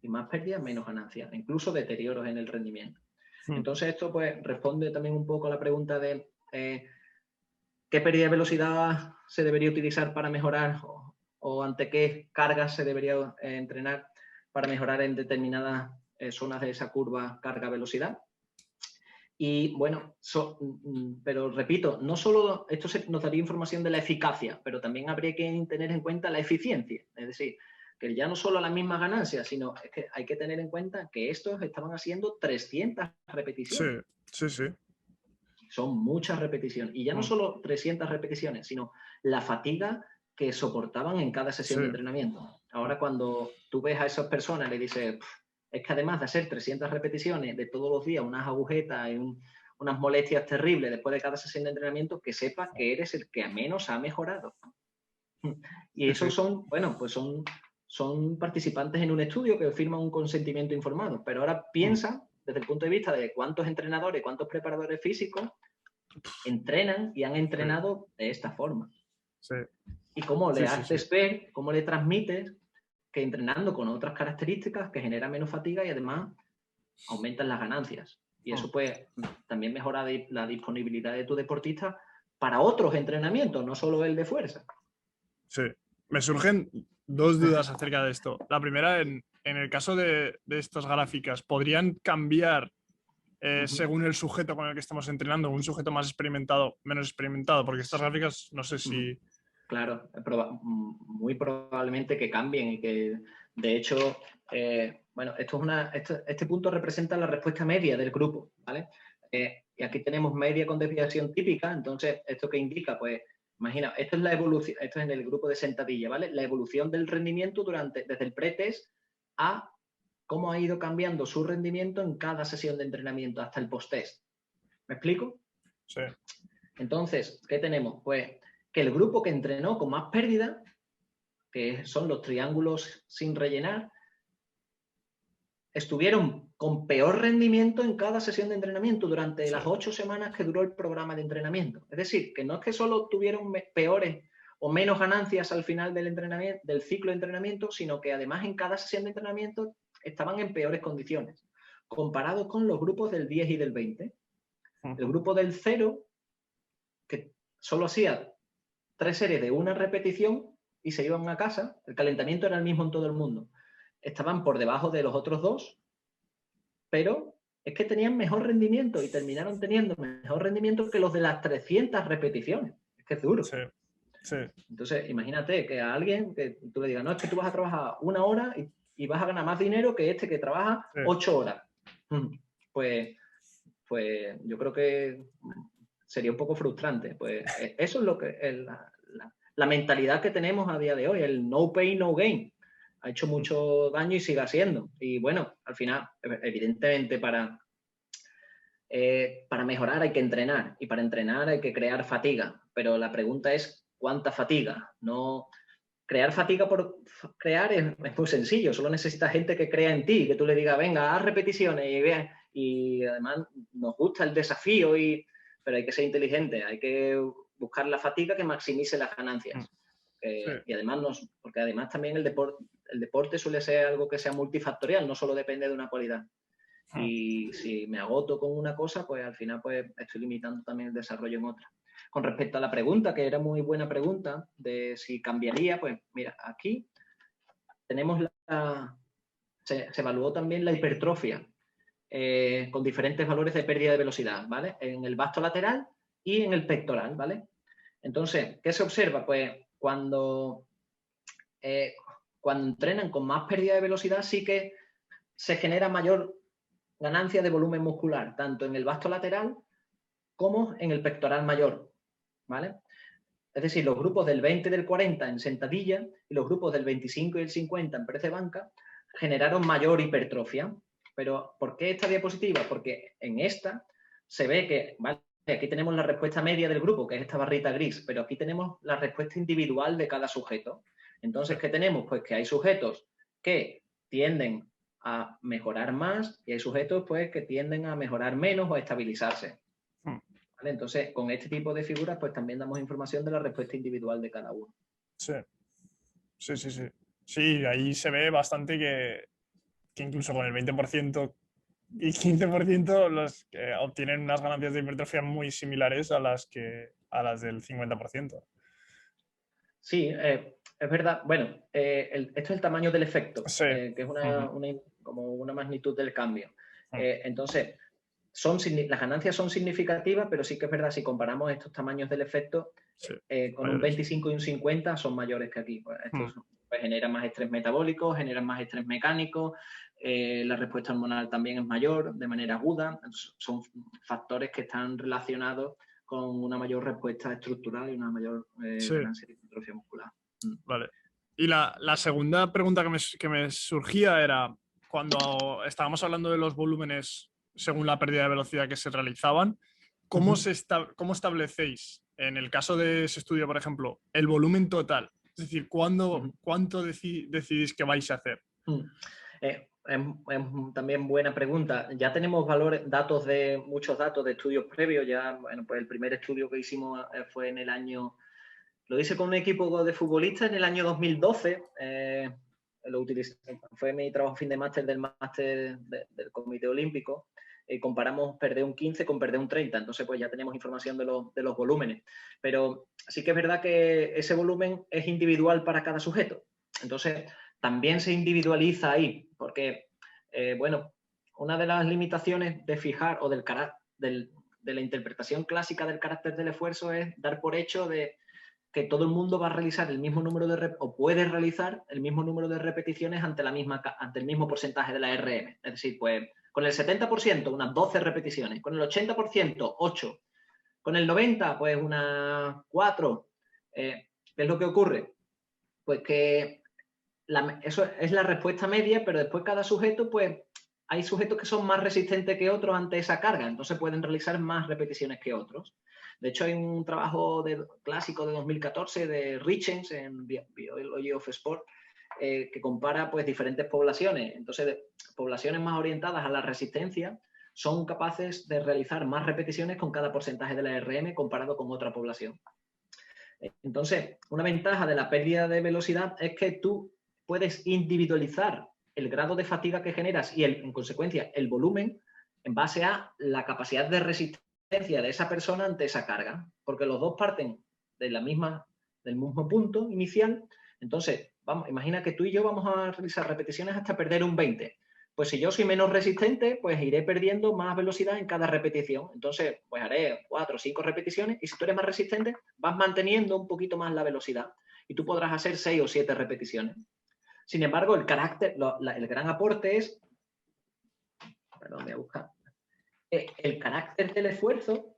y más pérdidas, menos ganancias, incluso deterioros en el rendimiento. Entonces esto pues responde también un poco a la pregunta de qué pérdida de velocidad se debería utilizar para mejorar o ante qué cargas se debería entrenar para mejorar en determinadas zonas de esa curva carga-velocidad. Y bueno, pero repito, no solo esto nos daría información de la eficacia, pero también habría que tener en cuenta la eficiencia. Es decir, que ya no solo las mismas ganancias, sino es que hay que tener en cuenta que estos estaban haciendo 300 repeticiones. Sí, sí, sí. Son muchas repeticiones. Y ya no solo 300 repeticiones, sino la fatiga que soportaban en cada sesión de entrenamiento. Ahora cuando tú ves a esas personas y le dices, es que además de hacer 300 repeticiones de todos los días, unas agujetas y unas molestias terribles después de cada sesión de entrenamiento, que sepas que eres el que menos ha mejorado. Y esos son, bueno, pues son participantes en un estudio que firman un consentimiento informado. Pero ahora piensa desde el punto de vista de cuántos entrenadores, cuántos preparadores físicos entrenan y han entrenado de esta forma. Sí. Y cómo le haces ver, cómo le transmites que entrenando con otras características que genera menos fatiga y además aumentan las ganancias. Y eso pues también mejora la disponibilidad de tu deportista para otros entrenamientos, no solo el de fuerza. Sí. Me surgen dos dudas acerca de esto. La primera, en el caso de estas gráficas, ¿podrían cambiar según el sujeto con el que estamos entrenando? Un sujeto más experimentado, menos experimentado, porque estas gráficas no sé si... Claro, muy probablemente que cambien y que, de hecho, bueno, este punto representa la respuesta media del grupo, ¿vale? Y aquí tenemos media con desviación típica, entonces, ¿esto qué indica? Pues, imagina, esto es la evolución, esto es en el grupo de sentadilla, ¿vale? La evolución del rendimiento desde el pretest a cómo ha ido cambiando su rendimiento en cada sesión de entrenamiento hasta el post-test. ¿Me explico? Sí. Entonces, ¿qué tenemos? Pues que el grupo que entrenó con más pérdida, que son los triángulos sin rellenar, estuvieron con peor rendimiento en cada sesión de entrenamiento durante las 8 semanas que duró el programa de entrenamiento. Es decir, que no es que solo tuvieron peores o menos ganancias al final del ciclo de entrenamiento, sino que además en cada sesión de entrenamiento estaban en peores condiciones, comparados con los grupos del 10 y del 20. El grupo del 0, que solo hacía 3 series de una repetición y se iban a casa, el calentamiento era el mismo en todo el mundo. Estaban por debajo de los otros dos, pero es que tenían mejor rendimiento y terminaron teniendo mejor rendimiento que los de las 300 repeticiones. Es que es duro. Sí, sí. Entonces, imagínate que a alguien que tú le digas, no, es que tú vas a trabajar 1 hora y vas a ganar más dinero que este que trabaja 8 horas. Pues yo creo que sería un poco frustrante. Pues eso es lo que es la mentalidad que tenemos a día de hoy, el no pain, no gain. Ha hecho mucho daño y sigue haciendo. Y bueno, al final, evidentemente, para mejorar hay que entrenar y para entrenar hay que crear fatiga. Pero la pregunta es cuánta fatiga. No, crear fatiga por crear es muy sencillo, solo necesitas gente que crea en ti, que tú le digas, venga, haz repeticiones y vean. Y además nos gusta el desafío, pero hay que ser inteligente, hay que buscar la fatiga que maximice las ganancias. Sí. Y además, porque además también el deporte suele ser algo que sea multifactorial, no solo depende de una cualidad. Y si me agoto con una cosa, pues al final pues estoy limitando también el desarrollo en otra. Con respecto a la pregunta, que era muy buena pregunta, de si cambiaría, pues mira, aquí tenemos se evaluó también la hipertrofia con diferentes valores de pérdida de velocidad, ¿vale? En el vasto lateral y en el pectoral, ¿vale? Entonces, ¿qué se observa? Pues cuando entrenan con más pérdida de velocidad sí que se genera mayor ganancia de volumen muscular, tanto en el vasto lateral como en el pectoral mayor, ¿vale? Es decir, los grupos del 20 y del 40 en sentadilla y los grupos del 25 y el 50 en press de banca generaron mayor hipertrofia. Pero, ¿por qué esta diapositiva? Porque en esta se ve que, ¿vale? Aquí tenemos la respuesta media del grupo, que es esta barrita gris, pero aquí tenemos la respuesta individual de cada sujeto. Entonces, ¿qué tenemos? Pues que hay sujetos que tienden a mejorar más y hay sujetos pues, que tienden a mejorar menos o a estabilizarse. ¿Vale? Entonces, con este tipo de figuras, pues también damos información de la respuesta individual de cada uno. Sí, sí, sí, sí. Sí, ahí se ve bastante que incluso con el 20% y 15% los que obtienen unas ganancias de hipertrofia muy similares a las del 50%. Sí, es verdad. Bueno, esto es el tamaño del efecto, Sí. que es como una magnitud del cambio. Entonces, las ganancias son significativas, pero sí que es verdad, si comparamos estos tamaños del efecto, sí, con mayores. Un 25 y un 50 son mayores que aquí. Pues, estos pues, generan más estrés metabólico, generan más estrés mecánico, la respuesta hormonal también es mayor de manera aguda. Entonces, son factores que están relacionados con una mayor respuesta estructural y una mayor ganancia de hipertrofia muscular. Vale. Y la segunda pregunta que me surgía era, cuando estábamos hablando de los volúmenes según la pérdida de velocidad que se realizaban, ¿cómo establecéis, en el caso de ese estudio, por ejemplo, el volumen total? Es decir, ¿cuánto decidís que vais a hacer? Es también buena pregunta. Ya tenemos muchos datos de estudios previos. Ya, bueno, pues el primer estudio que hicimos fue en el año, lo hice con un equipo de futbolistas en el año 2012. Lo utilicé, fue mi trabajo fin de máster del máster del Comité Olímpico. Comparamos perder un 15 con perder un 30. Entonces, pues ya tenemos información de los volúmenes. Pero sí que es verdad que ese volumen es individual para cada sujeto. Entonces, también se individualiza ahí, porque, bueno, una de las limitaciones de fijar o de la interpretación clásica del carácter del esfuerzo es dar por hecho de que todo el mundo va a realizar el mismo número o puede realizar el mismo número de repeticiones ante el mismo porcentaje de la RM. Es decir, pues con el 70% unas 12 repeticiones, con el 80% 8, con el 90% pues unas 4. ¿Qué es lo que ocurre? Pues que eso es la respuesta media, pero después cada sujeto, pues hay sujetos que son más resistentes que otros ante esa carga, entonces pueden realizar más repeticiones que otros. De hecho, hay un trabajo clásico de 2014 de Richens en Biology of Sport que compara pues diferentes poblaciones. Entonces, poblaciones más orientadas a la resistencia son capaces de realizar más repeticiones con cada porcentaje de la RM comparado con otra población. Entonces, una ventaja de la pérdida de velocidad es que tú puedes individualizar el grado de fatiga que generas y, en consecuencia, el volumen en base a la capacidad de resistencia de esa persona ante esa carga, porque los dos parten del mismo punto inicial. Entonces, imagina que tú y yo vamos a realizar repeticiones hasta perder un 20. Pues si yo soy menos resistente, pues iré perdiendo más velocidad en cada repetición. Entonces, pues haré 4 o 5 repeticiones y si tú eres más resistente, vas manteniendo un poquito más la velocidad y tú podrás hacer 6 o 7 repeticiones. Sin embargo, el gran aporte es, perdón, voy a buscar, el carácter del esfuerzo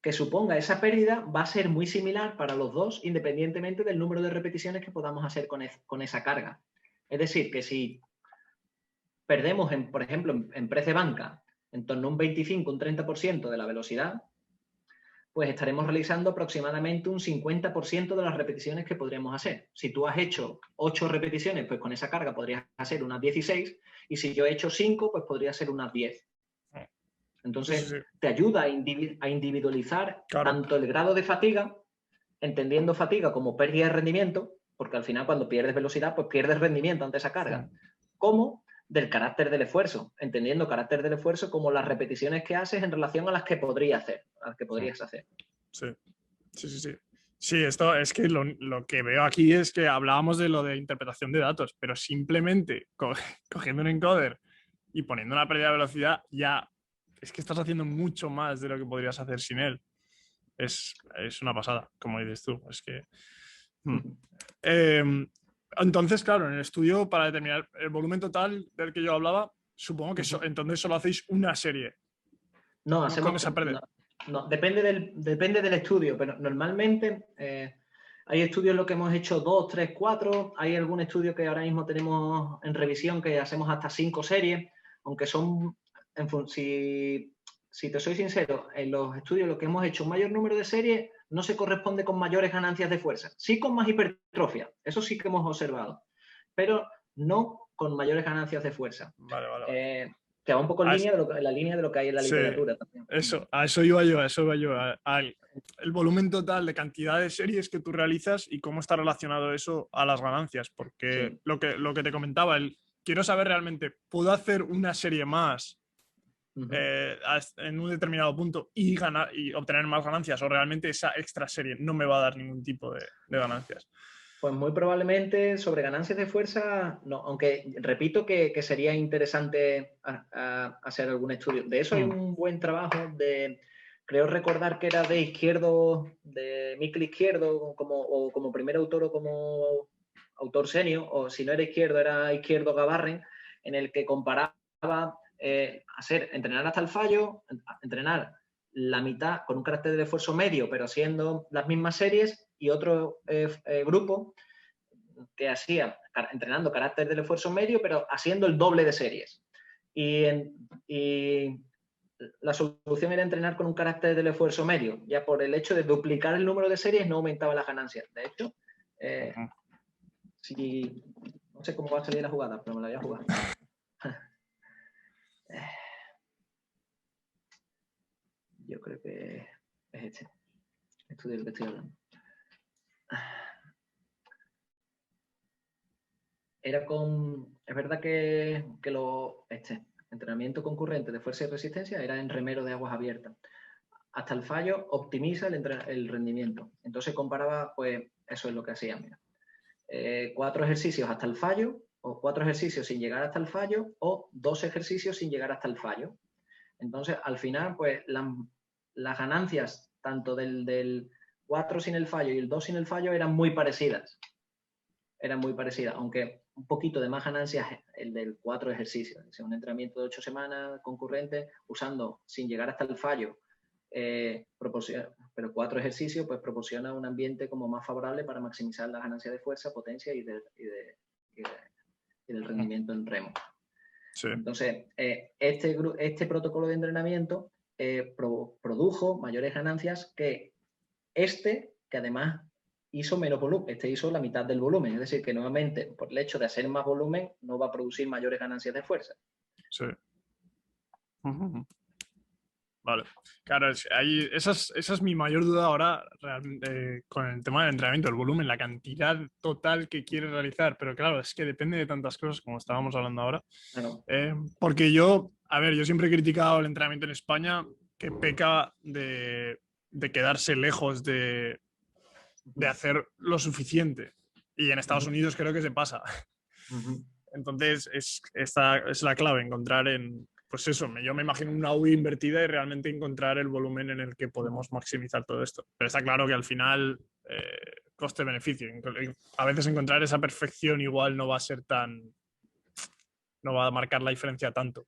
que suponga esa pérdida va a ser muy similar para los dos, independientemente del número de repeticiones que podamos hacer con esa carga. Es decir, que si perdemos, por ejemplo, en press de banca, en torno a un 25, un 30% de la velocidad, pues estaremos realizando aproximadamente un 50% de las repeticiones que podríamos hacer. Si tú has hecho 8 repeticiones, pues con esa carga podrías hacer unas 16, y si yo he hecho 5, pues podría ser unas 10. Entonces, Sí. te ayuda a individualizar Claro. tanto el grado de fatiga, entendiendo fatiga como pérdida de rendimiento, porque al final cuando pierdes velocidad, pues pierdes rendimiento ante esa carga, como del carácter del esfuerzo, entendiendo carácter del esfuerzo como las repeticiones que haces en relación a las que podrías hacer. Sí. Sí, esto es que lo que veo aquí es que hablábamos de lo de interpretación de datos, pero simplemente cogiendo un encoder y poniendo una pérdida de velocidad, ya es que estás haciendo mucho más de lo que podrías hacer sin él. Es una pasada, como dices tú. Es que... entonces, claro, en el estudio, para determinar el volumen total del que yo hablaba, supongo que entonces solo hacéis una serie. No, con esa pérdida. No, depende del estudio, pero normalmente hay estudios en los que hemos hecho 2, 3, 4. Hay algún estudio que ahora mismo tenemos en revisión que hacemos hasta 5 series, aunque son, si te soy sincero, en los estudios en los que hemos hecho un mayor número de series no se corresponde con mayores ganancias de fuerza. Sí con más hipertrofia, eso sí que hemos observado, pero no con mayores ganancias de fuerza. Vale. Que va un poco en la línea de lo que hay en la literatura también. A eso iba yo. El volumen total de cantidad de series que tú realizas y cómo está relacionado eso a las ganancias. Porque Sí. lo que te comentaba, quiero saber realmente, ¿puedo hacer una serie más en un determinado punto y obtener más ganancias? ¿O realmente esa extra serie no me va a dar ningún tipo de ganancias? Pues muy probablemente sobre ganancias de fuerza, no, aunque repito que sería interesante hacer algún estudio. De eso hay un buen trabajo creo recordar que era de Izquierdo, de Mikel Izquierdo, como primer autor o como autor senior, o si no era Izquierdo, era Izquierdo Gabarren, en el que comparaba entrenar hasta el fallo, entrenar la mitad con un carácter de esfuerzo medio, pero haciendo las mismas series, y otro grupo que hacía entrenando carácter del esfuerzo medio, pero haciendo el doble de series. Y la solución era entrenar con un carácter del esfuerzo medio. Ya por el hecho de duplicar el número de series no aumentaba las ganancias. De hecho, no sé cómo va a salir la jugada, pero me la voy a jugar. Yo creo que es este estudio del que estoy hablando. Es verdad que entrenamiento concurrente de fuerza y resistencia era en remero de aguas abiertas. Hasta el fallo optimiza el rendimiento. Entonces comparaba, pues eso es lo que hacía. Mira. 4 ejercicios hasta el fallo, o 4 ejercicios sin llegar hasta el fallo, o 2 ejercicios sin llegar hasta el fallo. Entonces, al final, pues las ganancias tanto del 4 sin el fallo y el 2 sin el fallo eran muy parecidas. Aunque un poquito de más ganancias el del 4 ejercicios. Es un entrenamiento de 8 semanas concurrente, usando sin llegar hasta el fallo, pero 4 ejercicios, pues proporciona un ambiente como más favorable para maximizar la ganancia de fuerza, potencia y del rendimiento en remo. Sí. Entonces, este protocolo de entrenamiento produjo mayores ganancias que que además hizo menos volumen. Hizo la mitad del volumen. Es decir, que nuevamente, por el hecho de hacer más volumen, no va a producir mayores ganancias de fuerza. Sí. Vale. Claro, esa es mi mayor duda ahora con el tema del entrenamiento, el volumen, la cantidad total que quieres realizar. Pero claro, es que depende de tantas cosas, como estábamos hablando ahora. Claro. Porque yo siempre he criticado el entrenamiento en España, que peca de quedarse lejos de hacer lo suficiente. Y en Estados Unidos creo que se pasa. Entonces, esta es la clave, encontrar pues eso, yo me imagino una UI invertida y realmente encontrar el volumen en el que podemos maximizar todo esto. Pero está claro que al final, coste-beneficio. A veces encontrar esa perfección igual no va a ser no va a marcar la diferencia tanto.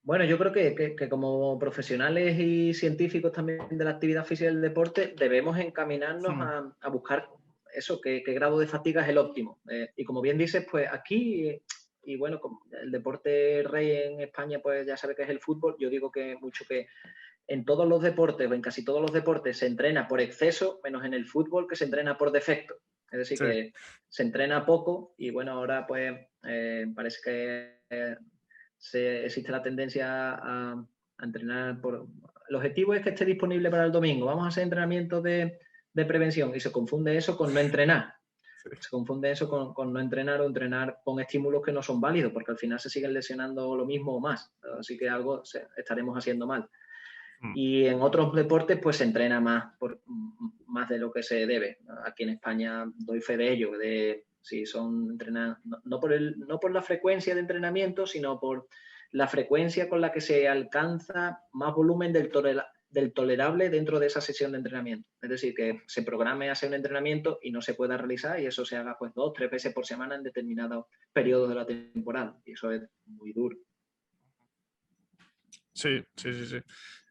Bueno, yo creo que como profesionales y científicos también de la actividad física y del deporte debemos encaminarnos a buscar eso, qué grado de fatiga es el óptimo. Y como bien dices, pues aquí, y bueno, como el deporte rey en España, pues ya sabe que es el fútbol. Yo digo que mucho que en todos los deportes o en casi todos los deportes se entrena por exceso, menos en el fútbol que se entrena por defecto. Es decir, que se entrena poco y bueno, ahora pues parece que existe la tendencia a entrenar por... El objetivo es que esté disponible para el domingo. Vamos a hacer entrenamientos de prevención y se confunde eso con no entrenar. Se confunde eso con no entrenar o entrenar con estímulos que no son válidos, porque al final se siguen lesionando lo mismo o más. Así que algo estaremos haciendo mal. Y en otros deportes pues se entrena más de lo que se debe. Aquí en España doy fe de ello, si son entrenar, no por la frecuencia de entrenamiento, sino por la frecuencia con la que se alcanza más volumen del tolerable dentro de esa sesión de entrenamiento. Es decir, que se programe hacer un entrenamiento y no se pueda realizar y eso se haga pues 2 o 3 veces por semana en determinados periodos de la temporada. Y eso es muy duro. Sí.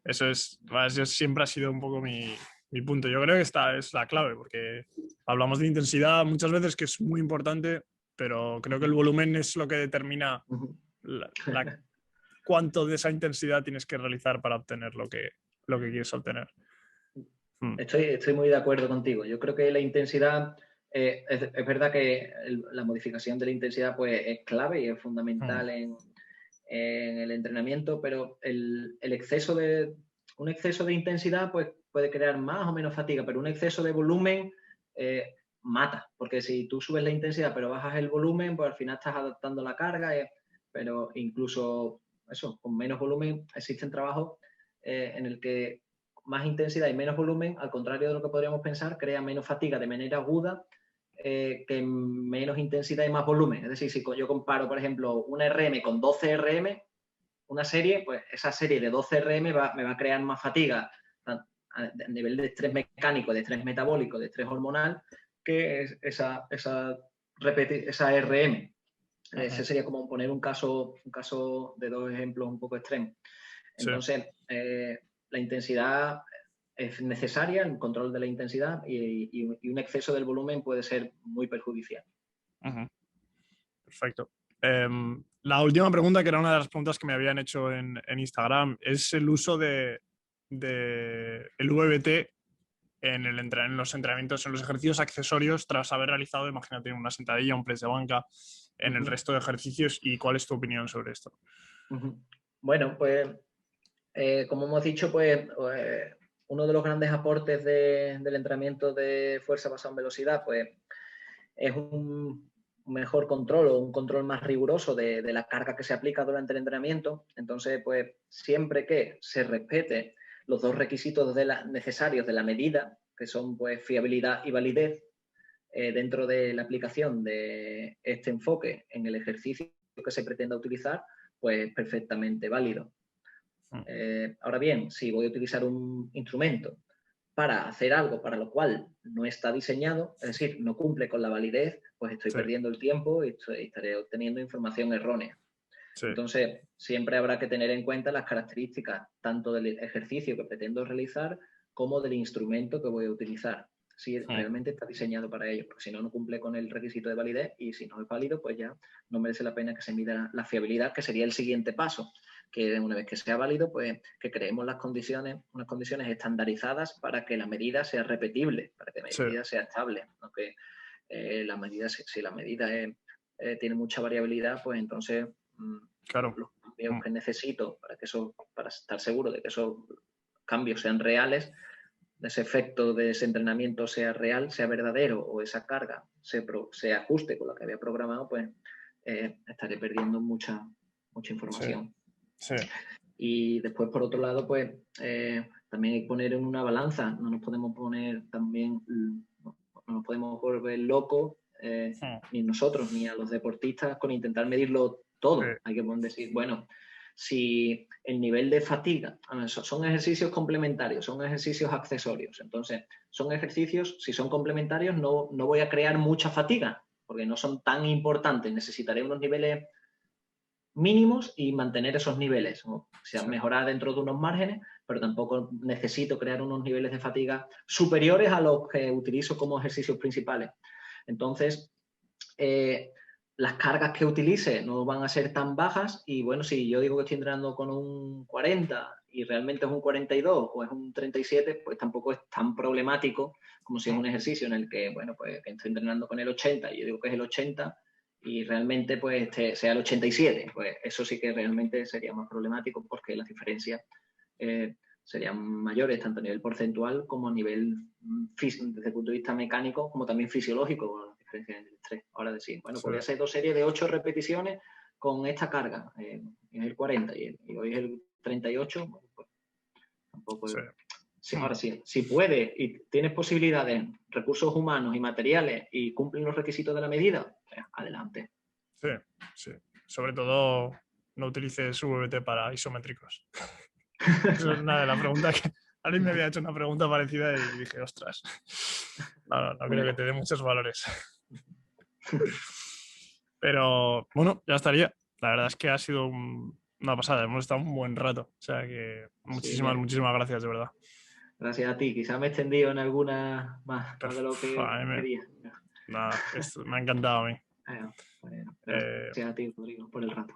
Eso siempre ha sido un poco mi punto. Yo creo que esta es la clave, porque hablamos de intensidad muchas veces, que es muy importante, pero creo que el volumen es lo que determina cuánto de esa intensidad tienes que realizar para obtener lo que quieres obtener. Estoy muy de acuerdo contigo. Yo creo que la intensidad, es verdad que la modificación de la intensidad pues, es clave y es fundamental en el entrenamiento, pero un exceso de intensidad pues, puede crear más o menos fatiga, pero un exceso de volumen mata, porque si tú subes la intensidad pero bajas el volumen, pues al final estás adaptando la carga, pero incluso eso, con menos volumen existen trabajos en el que más intensidad y menos volumen, al contrario de lo que podríamos pensar, crea menos fatiga de manera aguda que menos intensidad y más volumen. Es decir, si yo comparo, por ejemplo, una RM con 12 RM, una serie, pues esa serie de 12 RM me va a crear más fatiga a nivel de estrés mecánico, de estrés metabólico, de estrés hormonal, que esa RM. Ese sería como poner un caso de 2 ejemplos un poco extremos. Entonces, la intensidad es necesaria, el control de la intensidad y un exceso del volumen puede ser muy perjudicial. Perfecto. La última pregunta, que era una de las preguntas que me habían hecho en Instagram, es el uso de el VBT en los entrenamientos, en los ejercicios accesorios, tras haber realizado, imagínate, una sentadilla, un press de banca, en el resto de ejercicios. ¿Y cuál es tu opinión sobre esto? Bueno, pues como hemos dicho, pues uno de los grandes aportes del entrenamiento de fuerza basado en velocidad, pues es un mejor control o un control más riguroso de la carga que se aplica durante el entrenamiento. Entonces, pues siempre que se respete los 2 requisitos necesarios de la medida, que son pues fiabilidad y validez, dentro de la aplicación de este enfoque en el ejercicio que se pretenda utilizar, pues perfectamente válido. Ahora bien, si voy a utilizar un instrumento para hacer algo para lo cual no está diseñado, es decir, no cumple con la validez, pues estoy perdiendo el tiempo y estaré obteniendo información errónea. Entonces, siempre habrá que tener en cuenta las características tanto del ejercicio que pretendo realizar como del instrumento que voy a utilizar, si realmente está diseñado para ello, porque si no, no cumple con el requisito de validez y si no es válido, pues ya no merece la pena que se mida la fiabilidad, que sería el siguiente paso, que una vez que sea válido, pues que creemos unas condiciones estandarizadas para que la medida sea repetible, para que la medida sea estable, aunque la medida, si la medida tiene mucha variabilidad, pues entonces los cambios que necesito para estar seguro de que esos cambios sean reales, ese efecto de ese entrenamiento sea real, sea verdadero, o esa carga se ajuste con la que había programado, pues estaré perdiendo mucha información. Y después, por otro lado, pues también hay que poner en una balanza, no nos podemos volver locos ni nosotros ni a los deportistas con intentar medirlo todo. Hay que decir, bueno, si el nivel de fatiga, son ejercicios complementarios, son ejercicios accesorios, entonces son ejercicios, si son complementarios no voy a crear mucha fatiga porque no son tan importantes, necesitaré unos niveles mínimos y mantener esos niveles, o sea, mejorar dentro de unos márgenes, pero tampoco necesito crear unos niveles de fatiga superiores a los que utilizo como ejercicios principales. Entonces, las cargas que utilice no van a ser tan bajas y bueno, si yo digo que estoy entrenando con un 40 y realmente es un 42 o es un 37, pues tampoco es tan problemático como si es un ejercicio en el que, bueno, pues que estoy entrenando con el 80 y yo digo que es el 80 y realmente pues sea el 87, pues eso sí que realmente sería más problemático porque las diferencias serían mayores tanto a nivel porcentual como a nivel físico, desde el punto de vista mecánico, como también fisiológico, las diferencias en el estrés. Ahora decir, bueno, pues voy a hacer 2 series de 8 repeticiones con esta carga, es el 40 y hoy es el 38, bueno, pues tampoco es... Sí, ahora sí, si puedes y tienes posibilidades, recursos humanos y materiales y cumplen los requisitos de la medida, pues adelante. Sí, sí. Sobre todo, no utilices VBT para isométricos. Eso es una de las preguntas que alguien me había hecho una pregunta parecida y dije, ostras, no creo que te dé muchos valores. Pero bueno, ya estaría. La verdad es que ha sido una pasada. Hemos estado un buen rato. O sea que muchísimas gracias, de verdad. Gracias a ti. Quizás me he extendido en alguna más de lo que quería. Nada, me ha encantado a mí. Bueno, gracias a ti, Rodrigo, por el rato.